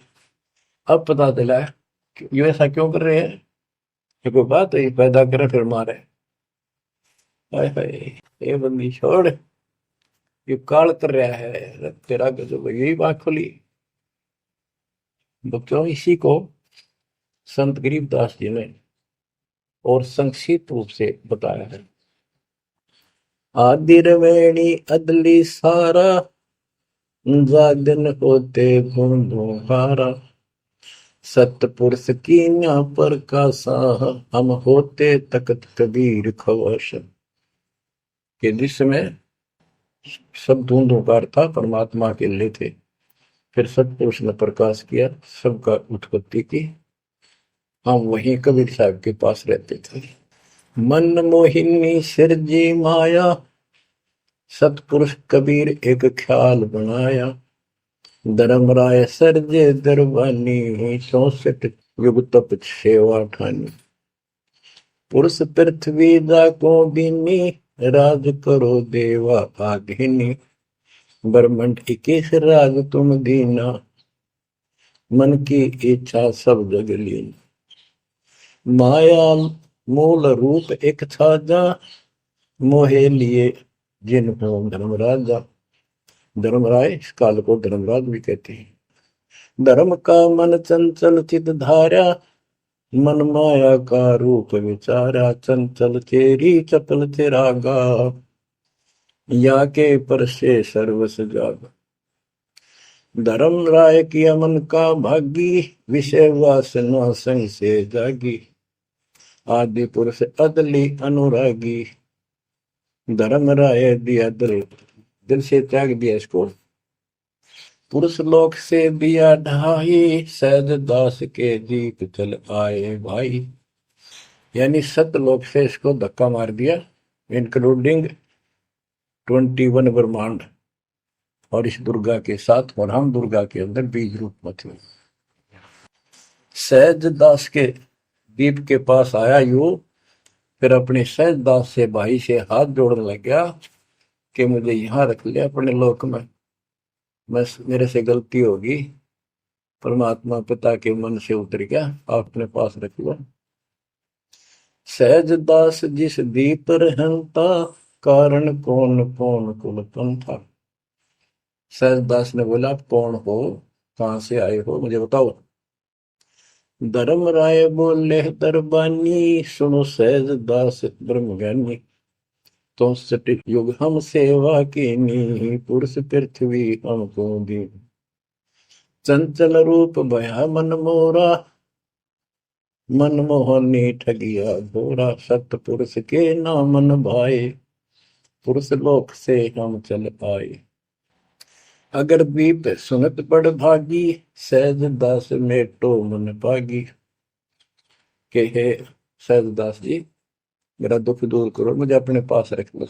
अब पता चला कि ये ऐसा क्यों कर रहे हैं। ये कोई बात है, पैदा करे फिर मारे। हाय हाय, ये बंदी छोड़, ये काल कर रहा है तेरा गजब। यही बात खुली बच्चों। इसी को संत गरीबदास जी ने और संक्षिप्त रूप से बताया है। आदि रवेणी अदली सारा, जागन होते हारा, सतपुरुष की पर का साह, हम होते तकत कबीर खवश। कि जिस समय सब धुंधुकार था, परमात्मा के लिए थे, फिर सतपुरुष ने प्रकाश किया, सबका उत्पत्ति की। हम वहीं कबीर साहब के पास रहते थे। मन मोहिनी सिरजी माया, सतपुरुष कबीर एक ख्याल बनाया, धर्मराय सरजे दरबानी, 64 युग तप सेवा ठानी, पुरुष पृथ्वी जाको दीनी, राज करो देवा आधीनी, ब्रह्मंड 21 राज तुम दीना, मन की इच्छा सब जग लीन, माया मूल रूप एक था जा, मोहे लिए जिन हो धर्म राजा, धर्मराय, इस काल को धर्मराज भी कहते हैं। धर्म का मन चंचल चित धारा, मन माया का रूप विचारा, चंचल तेरी चपल तेरा गा, या के पर से सर्वस जाग। धर्म राय किया मन का भागी, विषय वासना संग से जागी, आदि पुरुष अदली अनुरागी। धर्म राय दिया दिल, दिल से त्याग दिया इसको। पुरुष लोक से दिया ढाई, सहज दास के दीप चल आए भाई। यानी सतलोक से इसको धक्का मार दिया, इंक्लूडिंग 21 ब्रह्मांड और इस दुर्गा के साथ, और हम दुर्गा के अंदर बीज रूप में थे। सहज दास के दीप के पास आया यू, फिर अपने सहज दास से भाई से हाथ जोड़ने लग गया कि मुझे यहां रख लिया अपने लोक में, बस मेरे से गलती होगी। परमात्मा पिता के मन से उतर गया, आप अपने पास रख लो। सहज दास जिस दीप रहता, कारण कौन कौन कुल पंथा। सहज दास ने बोला, आप कौन हो, कहां से आए हो, मुझे बताओ। धर्म राय बोले दरबानी, सुनो सहज दास ब्रह्म ज्ञानी। तो सट युग हम सेवा कीनी, पुरुष पृथ्वी हमको दी। चंचल रूप भया मन मोरा, मनमोहनी ठगिया घोरा। सतपुरुष के नामन भाए, पुरुष लोक से हम चल आए। अगर दीप सुनत बड़ भागी, सहज दास मेटो मन पागी। के हे सहज दास जी, मेरा दुख दूर करो, मुझे अपने पास रख लो।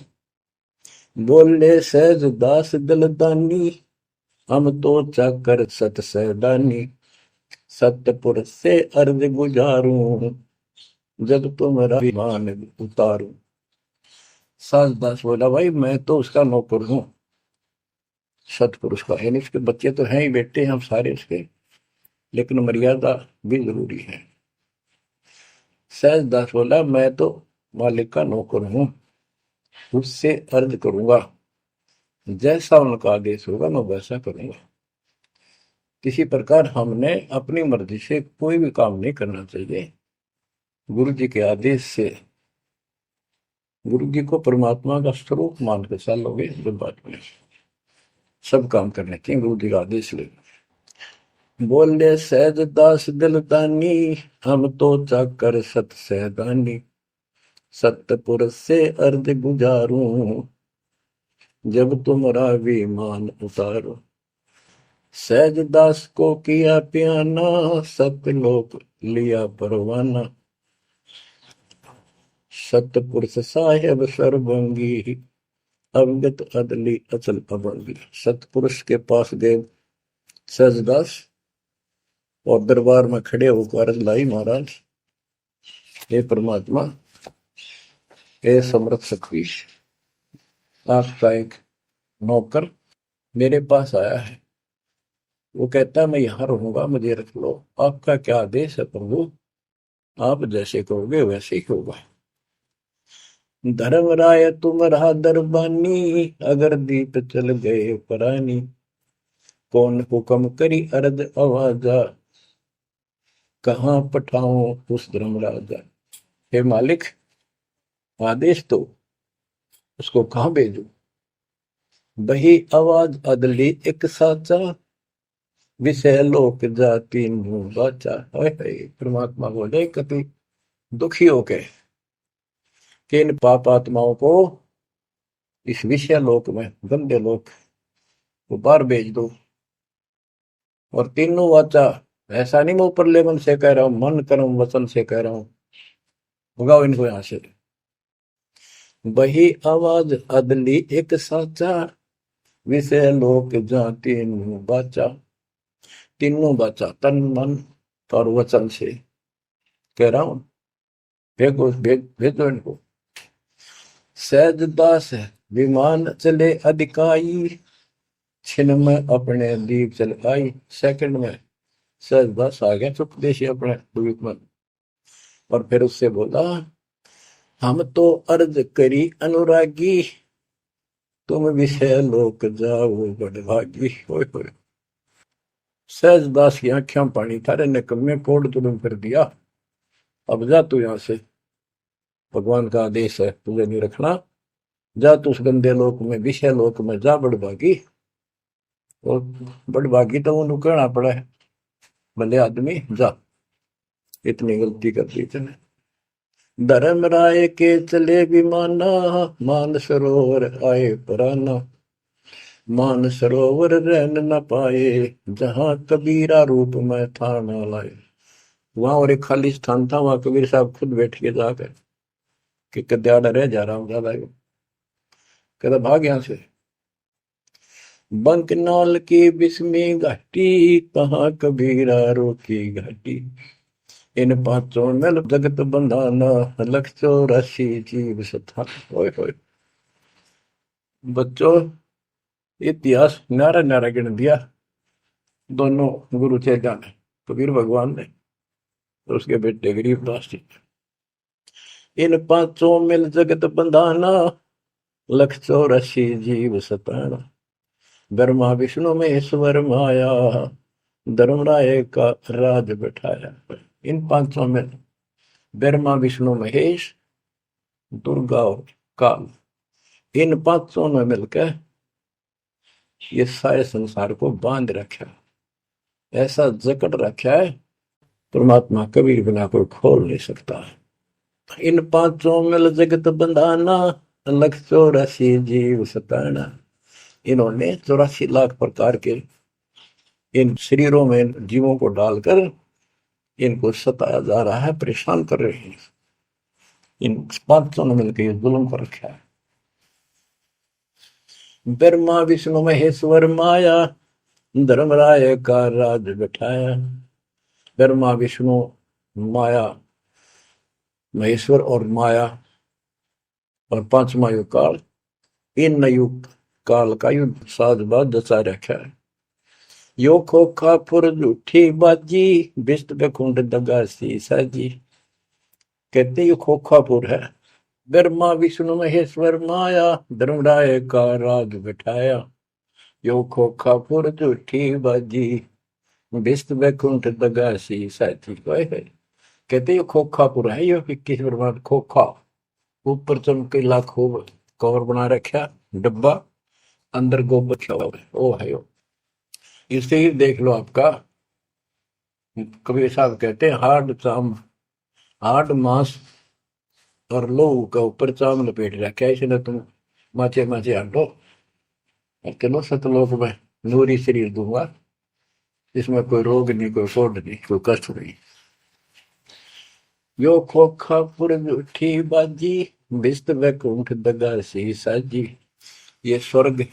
बोले सहज दास दिलदानी, हम तो चाकर सत सहदानी। सतपुर से अर्ज गुजारूं, जब तुम्हारा विमान उतारूं। सहज दास बोला, भाई मैं तो उसका नौकर हूं, सतपुरुष का, यानी उसके बच्चे तो हैं ही, बेटे हम सारे उसके, लेकिन मर्यादा भी जरूरी है। सहज दास बोला, मैं तो मालिक का नौकर हूं, उससे अर्ज करूंगा, जैसा उनका आदेश होगा मैं वैसा करूंगा। किसी प्रकार हमने अपनी मर्जी से कोई भी काम नहीं करना चाहिए, गुरु जी के आदेश से। गुरु जी को परमात्मा का स्वरूप मान के चलोगे जो बात में सब काम करने चाहिए, गुरु जी का आदेश ले। बोले सहज दास दिलदानी, हम तो चाकर सत सहदानी। सतपुर से अर्ज गुजारूं, जब तुम्हारा विमान उतारो। सहज दास को किया प्याना, सतलोक लिया परवाना। सतपुरुष साहेब सर्वंगी, अवगत अदली अचल अभंगी। सतपुरुष के पास गए सहजदास और दरबार में खड़े होकर अर्ज लाई, महाराज हे परमात्मा, हे समर्थ सतवीश, आपका एक नौकर मेरे पास आया है, वो कहता है मैं यहां रहूंगा, मुझे रख लो। आपका क्या आदेश है प्रभु, आप जैसे कहोगे वैसे ही होगा। धर्म राय तुम रहा दरबानी, अगर दीप चल गए परानी। कौन हुक्म करी अर्ज आवाजा, कहां पठाऊं उस धर्म राजा। हे मालिक, आदेश दो, उसको कहां भेजू। बही आवाज अदली एक साचा, विषय लोक जाति मुंह बाचा। परमात्मा बोले, कभी दुखी होके कि इन पाप आत्माओं को इस विषय लोक में, गंदे लोक को बाहर भेज दो। और तीनों वाचा, ऐसा नहीं मैं ऊपर लेवल से कह रहा हूं, मन कर्म वचन से कह रहा हूं, भगाओ इनको यहां से। बही आवाज अदली एक साचा, विषय लोक जाति मुंह बाचा। तीनों बाचा, तन मन और वचन से कह रहा हूं, भेजो इनको। सहज दास विमान चले अधिकाई, छिन में अपने दीप चल आई। सेकंड में सहज दास आ गया चुपदेशी अपने द्वीप में, और फिर उससे बोला, हम तो अर्ज करी अनुरागी, तुम विषय लोक जाओ बड़भागी। होय होय। सहजदास की आंखें पानी थारे निकम्मे कोड तुड़म कर दिया। अब जा तू यहां से, भगवान का आदेश है, तुझे नहीं रखना। जा तू उस गंदे लोक में, विषय लोक में जा बड़भागी। और बड़भागी तो वो कहना पड़ा है, भले आदमी जा, इतनी गलती कर दी तूने। धर्म राय के चले विमाना, मान सरोवर आए पराना। मान सरोवर रहन न पाए, जहां कबीरा रूप में था न लाए। वहां और एक खाली स्थान था, वहां कबीर साहब खुद बैठ के जाकर कि कद्याड़ा रह जा रहा हूं ज्यादा, कहता भाग यहां से। बंकनाल की बिस्मी घाटी, कहाँ कबीरा रोकी घाटी। इन पांचों में जगत बंधाना, लख 84 जीव सथा। ओए होए। बच्चों, इतिहास न्यारा न्यारा गिन दिया दोनों गुरु चेला ने, कबीर भगवान ने और उसके बेटे गरीबदास जी। इन पांचों मिल जगत बंधाना, लख 84 जीव सताना। ब्रह्मा विष्णु महेश्वर माया, धर्मराय का राज बैठाया। इन पांचों में ब्रह्मा विष्णु महेश, दुर्गा और काल, इन पांचों ने मिलकर ये सारे संसार को बांध रखा, ऐसा जकड़ रखा है, परमात्मा कबीर बिना कोई खोल नहीं सकता। इन पांचों मिल जगत बंधाना, लख 84 जीव सताना। इन्होंने 84 लाख प्रकार के इन शरीरों में जीवों को डालकर इनको सताया जा रहा है, परेशान कर रहे हैं। इन पांचों ने मिलकर ये जुल्म कर रखा है। ब्रह्मा विष्णु महेश्वर माया, धर्मराय का राज बैठाया। ब्रह्मा विष्णु माया, महेश्वर और माया और पांचवा युग काल, इन युग काल का युद्ध साजबाज जचा रखा है। यो खोखा पुर झूठी बाजी, बिस्त बेकुंड दगा सी साजी। कहते ये खोखापुर है। ब्रह्मा विष्णु महेश्वर माया, धर्मराय का राज बैठाया। यो खोखापुर झूठी बाजी, बिस्त बैकुंठ दगा सी साजी। कहते ये खोखापुर है, ये 21 ब्रह्मांड खोखा, ऊपर चमकीला खूब कवर बना रखा डब्बा, अंदर गोबर रखा हुआ है। ओ है यो, इसे ही देख लो आपका। कबीर साहब कहते हैं हार्ड मांस और लोहू का ऊपर चाम लपेट रखा है, इसने तुम माचे माचे हटो और चलो सतलोक में नूरी शरीर दूंगा, इसमें कोई रोग नहीं, कोई कोड नहीं, कोई कष्ट नहीं। यो खोखा पुर झूठी बाजी, बिस्त बैकुंठ दगा सी साजी। ये स्वर्ग,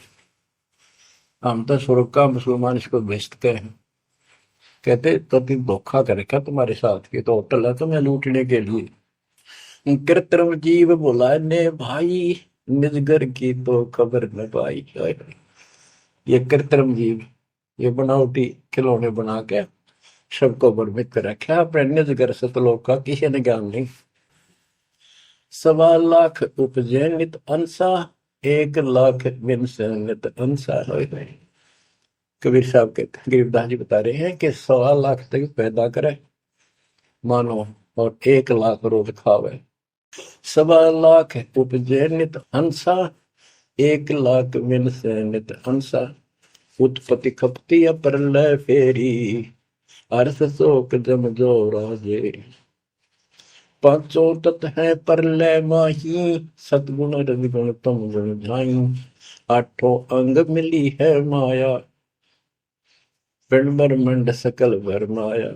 हम तो स्वर्ग का, मुसलमान इसको बेस्ट कहे। कहते तो धोखा कर रखा तुम्हारे साथ, ये तो होटल है तुम्हें लूटने के लिए। कृत्रिम जीव बुलाए ने भाई, निजगर की तो खबर न पाई। ये कृत्रिम जीव, ये बनावटी खिलौने बना के सबको भ्रमित कर रखा, अपने निजगर सतलोक का किसी ने ज्ञान नहीं। 1.25 लाख उपजे नित अंसा, 1 लाख विनसे नित अंसा। कबीर साहब कहते हैं, गरीबदास जी बता रहे हैं कि 1.25 लाख तक पैदा करे मानो और 1 लाख रोज खावे। 1.25 लाख उपजे नित हंसा, 1 लाख विनसे नित हंसा। उत्पत्ति खपती प्रलय फेरी, अर्थ शोक जम जो राजे। पांचों तत्व है प्रलय माही, सतगुण रजगुण तुम गुण जाई। 8 अंग मिली है माया, पिंड ब्रह्मंड सकल भर माया।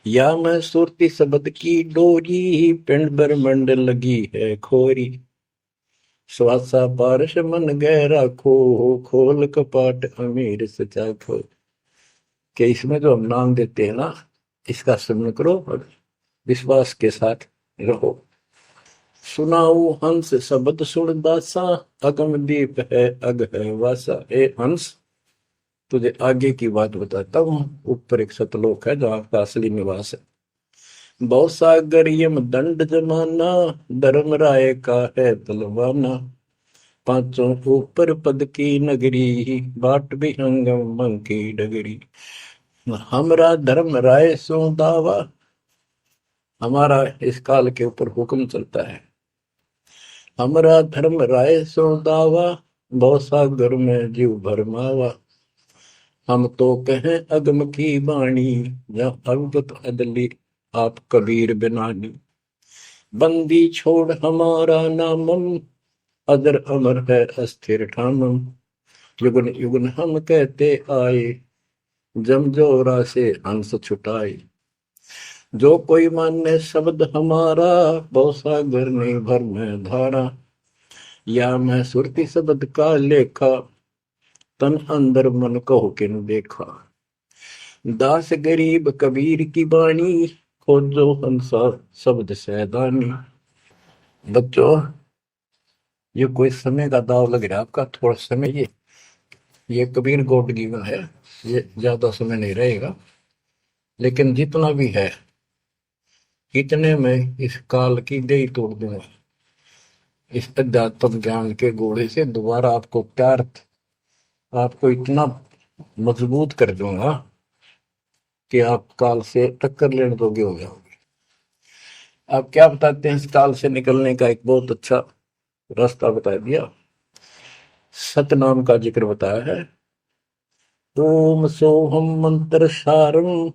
या मैं सुरती शब्द की डोरी, पिंड ब्रह्मंड लगी है खोरी। श्वासा पारस मन गहरा खो, खोल कपाट अमीर सचा खो। कि इसमें जो हम नाम देते हैं ना, इसका स्मरण करो और विश्वास के साथ रहो। सुनाऊ हंस शब्द सुन दासा, अगम दीप है अग है वासा। ए हंस, तुझे आगे की बात बताता हूँ। ऊपर एक सतलोक है जहाँ का असली निवास है। बहुत सागर यम दंड जमाना, धर्म राय का है तलवाना। पांचों ऊपर पद की नगरी, बाट विहंगम मन की डगरी। हमरा धर्म राय सो दावा, हमारा इस काल के ऊपर हुक्म चलता है। हमरा धर्म राय सो दावा, भव सागर में जीव भरमावा। हम तो कहें अगम की वाणी, या अवगत अदली आप कबीर बिनानी। बंदी छोड़ हमारा नामम, अदर अमर है अस्थिर ठामम। युगन युगन हम कहते आए, जमजोरा से हंस छुटाए। जो कोई माने शब्द हमारा, भव सागर नहीं भर में धारा। या मैं सुरती शब्द का लेखा, तन अंदर मन को किन देखा। दास गरीब कबीर की बाणी, खोजो हंसा शब्द सैदानी। बच्चों, ये कोई समय का दाव लग रहा है आपका, थोड़ा समय ये कबीर गोड गीवन है, ये ज्यादा समय नहीं रहेगा। लेकिन जितना भी है इतने में इस काल की देही तोड़ दूंगा। इस अध्यात्म ज्ञान के घोड़े से दोबारा आपको प्यार, आपको इतना मजबूत कर दूंगा कि आप काल से टक्कर लेने दोगे हो जाओगे। आप क्या बताते हैं, इस काल से निकलने का एक बहुत अच्छा रास्ता बता दिया। सतनाम का जिक्र बताया है। ओम सोहम मंत्र सारम,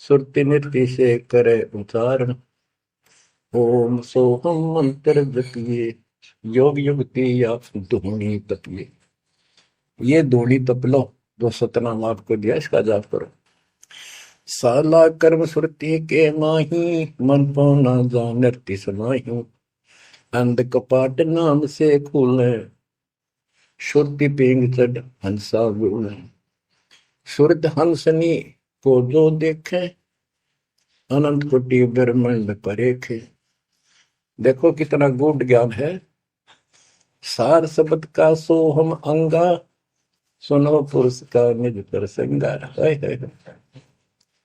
सुरति नृत्य से करे उच्चारण। ओम सोहम मंत्र जपिए, योग युक्ति या धूनी तपिए। ये धूनी तप लो, जो सतनाम आपको दिया इसका जाप करो। साला कर्म सुरति के माही, मन पौना जा नृत्य समाही। अंध कपाट नाम से खुले, शुद्धि पेंग चढ़ हंसा बोले। शुद्ध हंसनी को जो देखे, अनंत कोटि ब्रह्मांड परेखे। देखो कितना गूढ़ ज्ञान है। सार शब्द का सोहम अंगा, सुनो पुरुष का निज प्रसंगा।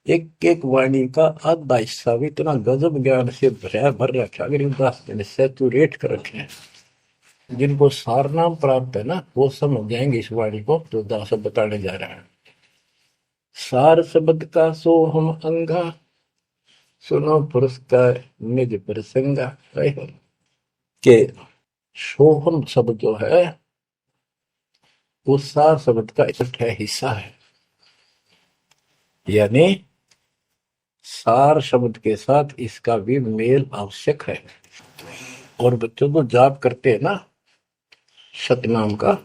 एक एक वाणी का आधा हिस्सा भी इतना गजब ज्ञान से भर रखा, गरीबदास ने सैचुरेट कर रखे हैं। जिनको सारनाम प्राप्त है ना, वो समझ जाएंगे इस वाणी को जो दास बताने जा रहा है। सार शब्द का सोहम अंगा, सुनो पुरुष का निज प्रसंगा। के सोहम शब्द जो है वो सार शब्द का इकट्ठा हिस्सा है। यानी सार शब्द के साथ इसका भी मेल आवश्यक है। और बच्चों को जाप करते हैं ना सतनाम का,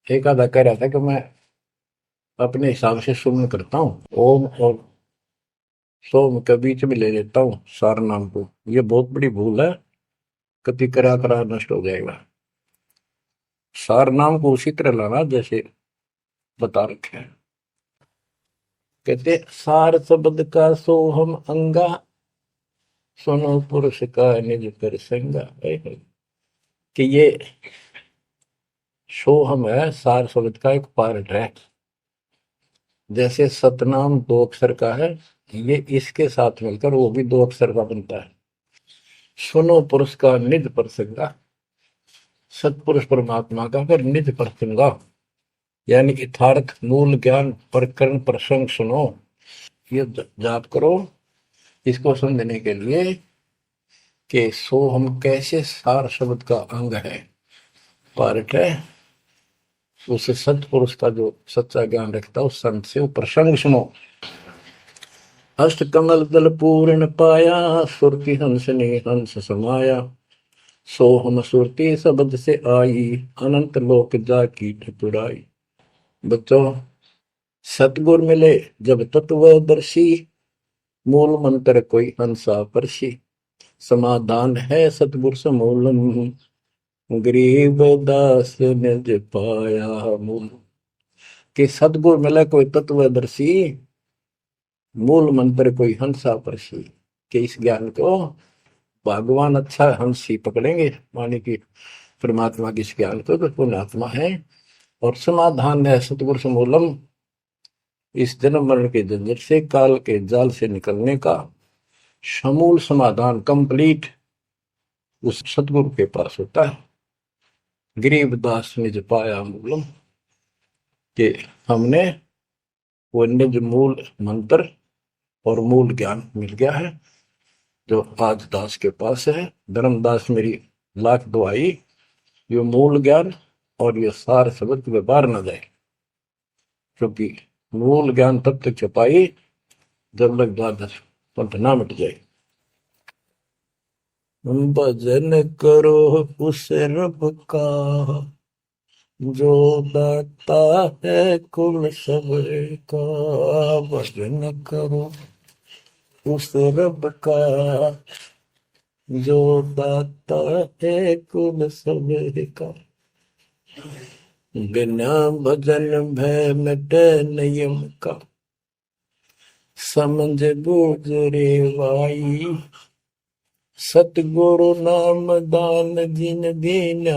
एक आधा कह रहा था कि मैं अपने हिसाब से सुमन करता हूँ, ओम और सोम के बीच में ले लेता हूँ सार नाम को। ये बहुत बड़ी भूल है, कति करा करा नष्ट हो जाएगा। सार नाम को उसी तरह लाना जैसे बता रखे हैं। कहते सार शब्द का सोहम अंगा, सुनो पुरुष का निज प्रसंगा। कि ये सोहम है, सार शब्द का एक पार्ट है। जैसे सतनाम दो अक्षर का है, ये इसके साथ मिलकर वो भी दो अक्षर का बनता है। सुनो पुरुष का निज प्रसंगा, सतपुरुष परमात्मा का फिर निज प्रसंगा, यानी यथार्थ मूल ज्ञान प्रकरण प्रसंग सुनो। ये जाप करो इसको समझने के लिए कि सो हम कैसे सार शब्द का अंग है, पार्ट है। उसे सतपुरुष का जो सच्चा ज्ञान रखता है उस संत से वो प्रसंग सुनो। अष्ट कमल दल पूर्ण पाया, सुरति हंस ने हंस समाया। सो हम सुरति शब्द से आई, अनंत लोक जा की ठकुराई। बच्चों, सतगुर मिले जब तत्वदर्शी, मूल मंत्र कोई हंसा परसी। समाधान है सतगुर समूलम, गरीब दास निज पाया मूल। कि सतगुर मिले कोई तत्वदर्शी, मूल मंत्र कोई हंसा परसी। कि इस ज्ञान को भगवान अच्छा हंस ही पकड़ेंगे, माने कि परमात्मा की इस ज्ञान को तो पुण्यात्मा है। और समाधान है सतगुर समूलम, इस जन्म मरण के झंझट से, काल के जाल से निकलने का समूल समाधान कंप्लीट उस सतगुरु के पास होता है। गरीबदास निज पाया मूलम, कि हमने वो निज मूल मंत्र और मूल ज्ञान मिल गया है जो आज दास के पास है। धर्मदास मेरी लाख दुआई, ये मूल ज्ञान और ये सार शब्द वे बाहर न जाए, क्योंकि मूल ज्ञान तब तक छपाई जब तक द्वादश पंथ ना मिट जाए। भजन करो उस रब का जो दाता है कुल सबका, भजन करो उस रब का जो दाता है कुल सबका। बिना भजन भय मिटे नियम का, समझ बूझ रे भाई, सतगुरु नाम दान जिन दीना,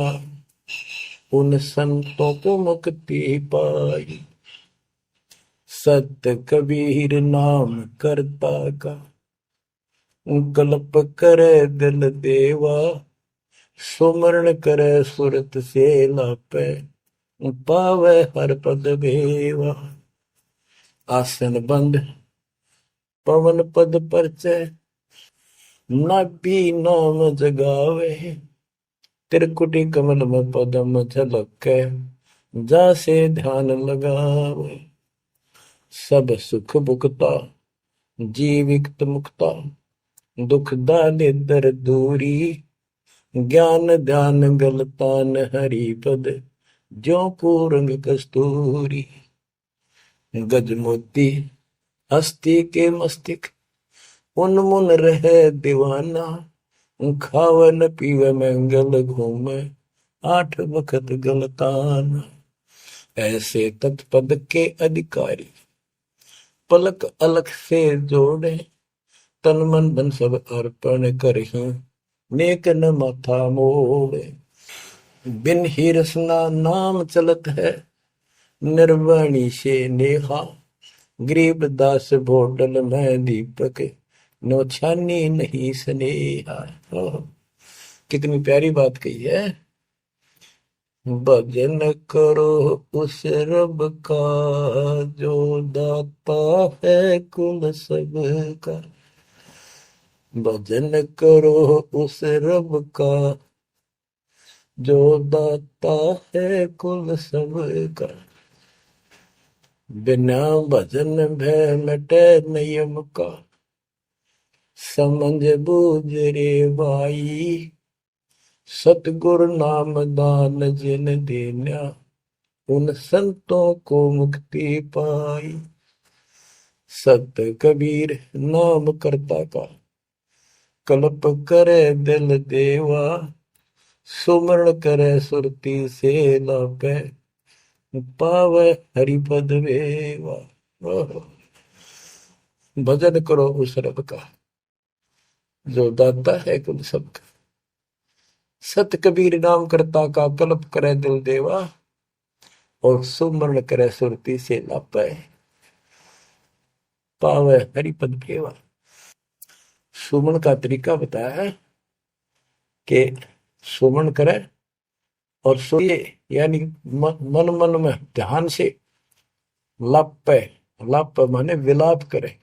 उन संतों को मुक्ति पाई। सत कबीर नाम करता का, कल्प करे दिल देवा, सुमरण करे सुरत से लापे, पावे हर पद भेवा। आसन बंद पवन पद परचय, नाभि नाम जगावे, त्रिकुटी कमल में पदम झलके, जासे ध्यान लगावे। सब सुख भुगता जीवित मुक्ता, दुख दाने दर दूरी, ज्ञान ध्यान गलतान हरि पद, ज्यों पूरंग कस्तूरी। गज मोती हस्ती के मस्तिक, उन्मुन रहे दीवाना, खावे न पीवे मंगल घूमे, आठ बखत गलतान। ऐसे तत्पद के अधिकारी, पलक अलख से जोड़े, तन मन धन सब अर्पण करही, नेक न माथा मोड़े। बिन ही रसना नाम चलत है, निर्वाणी से नेहा, गरीब दास भोडल में दीपक, नो छानी नहीं स्नेहा। कितनी प्यारी बात कही है। भजन करो उस रब का जो दाता है कुल सबका, भजन करो उस रब का जो दाता है कुल सबका। बिना भजन भय मिटे नियम का, समझ बूझ रे भाई, सतगुरु नाम दान जिन देना, उन संतों को मुक्ति पाई। सत कबीर नाम करता का, कल्प करे दिल देवा, सुमरण करे सुरती से लापे, पावे हरिपद वेवा। भजन करो उस रब का जो दाता है कुल सबका। सत कबीर नाम करता का, कल्प करे दिल देवा, और सुमरण करे सुरती से लापे, पावे हरिपद भेवा। सुमन का तरीका बताया है कि सुमन करे और सुनिए, यानी मन मन में ध्यान से लापे, लाप माने विलाप करे।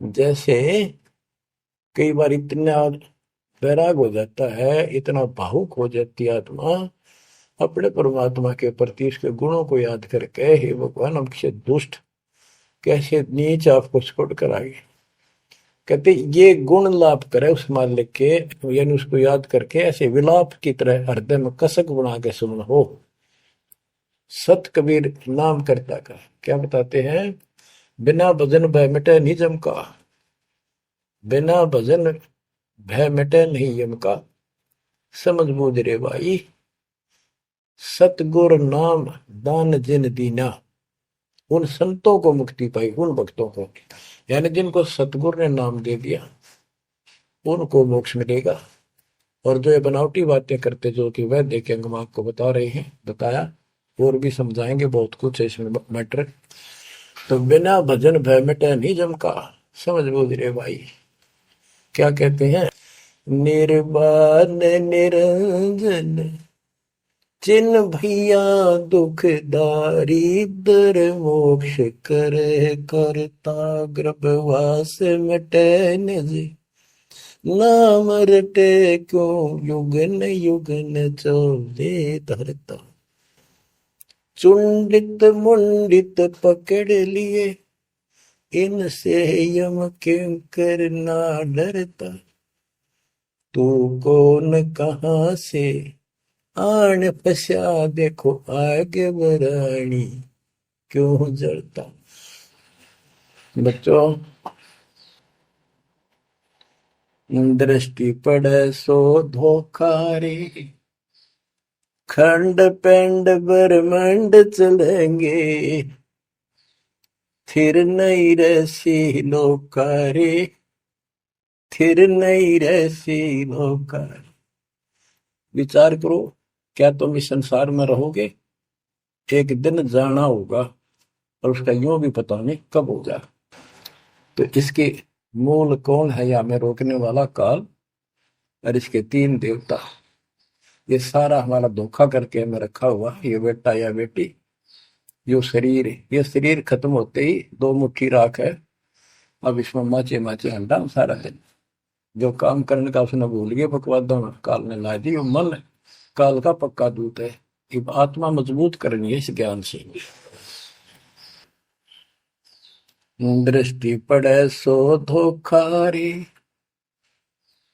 जैसे कई बार इतना वैराग हो जाता है, इतना भावुक हो जाती है आत्मा अपने परमात्मा के प्रति, उसके गुणों को याद करके, हे भगवान हम कैसे दुष्ट, कैसे नीच आपको छोड़ कर आगे। कहते ये गुण लाप करे उस मालिक के, यानी उसको याद करके ऐसे विलाप की तरह हृदय में कसक बना के सुन हो। सत कबीर नाम करता का क्या बताते हैं, बिना भजन भय मिटे निजम का, बिना भजन भय मिटे नहीं यम का, समझ बूझ रे भाई, सतगुर नाम दान जिन दीना, उन संतों को मुक्ति पाई, उन भक्तों को, यानी जिनको सतगुरु ने नाम दे दिया उनको मोक्ष मिलेगा। और जो ये बनावटी बातें करते जो कि वह देखे हम आपको बता रहे हैं, बताया और भी समझाएंगे, बहुत कुछ है इसमें मैटर। तो बिना भजन भय मिटे नहीं जम का, समझ बूझ रे भाई। क्या कहते हैं, निर्वाण निरंजन चिन भैया दुखदारी दर मोक्ष करे करता गर्भवास मिटे निज नाम रटे क्यों युगन युगन चले धरता चुंडित मुंडित पकड़ लिए इनसे यम किंकर ना डरता तू कौन कहां से आन फसा देखो आगे बरानी क्यों जलता। बच्चों दृष्टि पड़े सो धोखा रे खंड पेंड ब्रह्मांड चलेंगे थिर नहीं रसी लोकारे थिर नहीं रसी लोकारे। विचार करो, क्या तुम इस संसार में रहोगे? एक दिन जाना होगा और उसका यूं भी पता नहीं कब हो जाए। तो इसके मूल कौन है या हमें रोकने वाला? काल और इसके तीन देवता। ये सारा हमारा धोखा करके हमें रखा हुआ, ये बेटा या बेटी, जो शरीर, ये शरीर खत्म होते ही दो मुट्ठी राख है, अब इसमें माचे माचे हंडा सारा दिन। जो काम करने का उसने भूल गया बकवाद काल ने ला दी। मन काल का पक्का दूत है। अब आत्मा मजबूत करनी है इस ज्ञान से। दृष्टि पड़े सो धोखा रे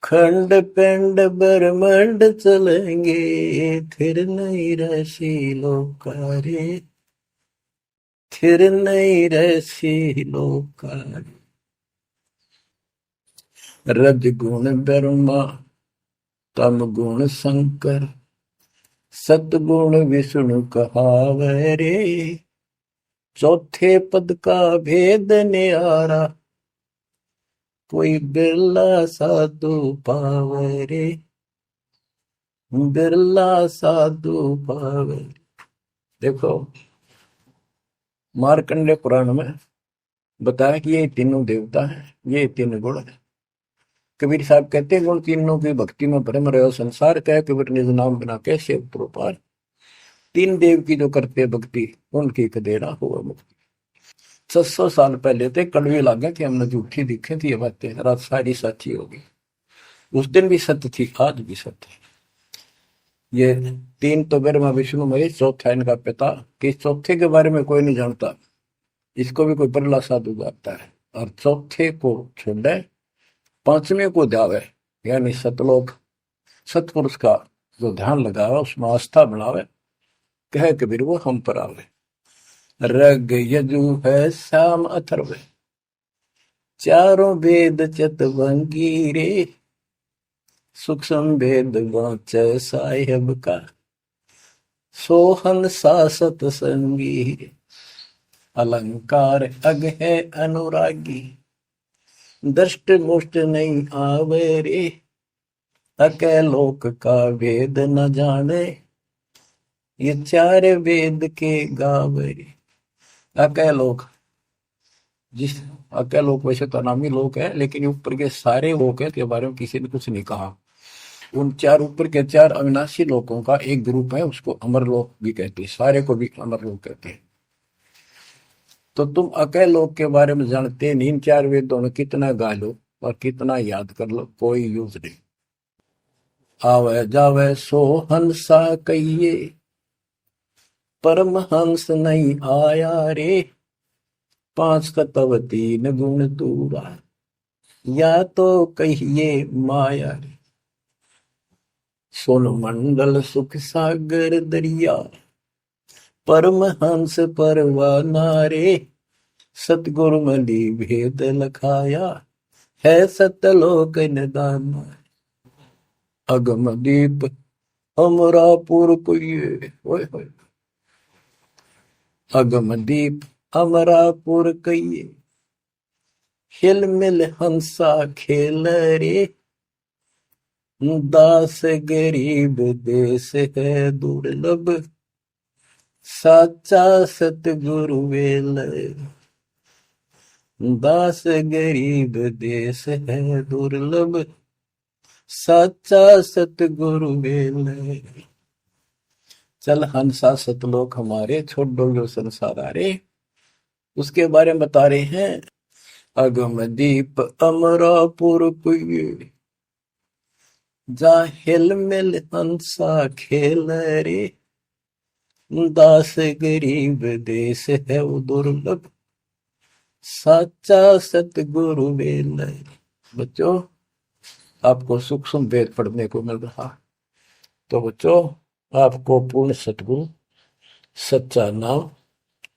खंड पेंड ब्रह्मांड चलेंगे फिर नहीं रसी लोकारे फिर नहीं रसी लोकारे। रज गुण ब्रह्मा तम गुण शंकर सतगुण विष्णु कहावे रे चौथे पद का भेद न्यारा कोई बिरला साधु पावे रे बिरला साधु पावे। देखो मार्कंडे पुराण में बताया कि ये तीनों देवता हैं, ये तीन गुण है। कबीर साहब कहते हैं गुण तीनों की भक्ति में भ्रम रहे संसार कह कबीर निज नाम बिना कैसे उतरो। तीन देव की जो करते भक्ति उनकी कदेरा हुआ मुक्ति। 600 साल पहले थे कड़वे लागे कि हमने झूठी दिखे थी ये बातें, रात सारी सच्ची होगी। उस दिन भी सत्य थी, आज भी सत्य है। ये तीन तो ब्रह्मा विष्णु महेश, चौथा इनका पिता, कि चौथे के बारे में कोई नहीं जानता। इसको भी कोई परला साधु जानता है। और चौथे को छोड़े पांचवें को ध्यावे, यानी सतलोक सतपुरुष का जो ध्यान लगावे उसमें आस्था बनावे, कहे कबीर वो हम पर आवे। रग यजु है शाम अथर्व चारों वेद चतवंगी रे सूक्ष्म वेद वाच साहेब का सोहन सासत संगी अलंकार अग है अनुरागी दृष्ट मुष्ट नहीं आवे रे अके लोक का वेद न जाने ये चार वेद के गावे। अके लोक, जिस अके लोक वैसे तो नामी लोक है, लेकिन ऊपर के सारे लोक है के बारे में किसी ने कुछ नहीं कहा। उन चार ऊपर के चार अविनाशी लोकों का एक ग्रुप है, उसको अमर लोक भी कहते हैं, सारे को भी अमर लोक कहते हैं। तो तुम अके लोक के बारे में जानते नहीं। इन चार वेदों में कितना गा लो और कितना याद कर लो, कोई यूज नहीं। आवे जावे सो हंसा कहिए परमहंस नहीं आया रे 5 तत्व 3 गुण दूरा या तो कहिए माया रे सोन मंडल सुख सागर दरिया परमहंस परवाना रे सतगुरु मली भेद लखाया है सतलोक निदान अगम दीप अमरापुर कुये अगम दीप अमरापुर कहिए हिल मिल हंसा खेल रे दास गरीब देश है दुर्लभ साचा सतगुरु वेल दास गरीब देश है दुर्लभ साचा सतगुरु वेल चल हंसा सतलोक हमारे, छोड़ दो जो संसार आरे। उसके बारे में बता रहे हैं, अगम दीप अमरापुर पुए, जा हिल मिल हंसा खेल रे, दास गरीब देश है वो दुर्लभ, साचा सतगुरु वेल। बच्चों, आपको सूक्ष्म वेद पढ़ने को मिल रहा। तो बच्चों, आपको पूर्ण सतगुरु, सच्चा नाम,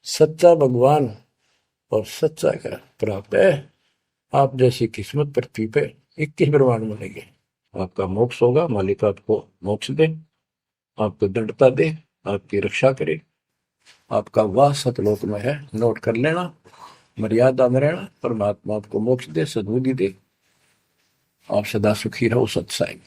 सच्चा भगवान और सच्चा ज्ञान प्राप्त है। आप जैसी किस्मत पृथ्वी पे 21 ब्रह्मांड मिलेंगे। आपका मोक्ष होगा, मालिक आपको मोक्ष दे, आपको दृढ़ता दे, आपकी रक्षा करे। आपका वास सतलोक में है, नोट कर लेना। मर्यादा में रहना, परमात्मा आपको मोक्ष दे, सद्बुद्धि दे। आप सदा सुखी रहो, सत्साई।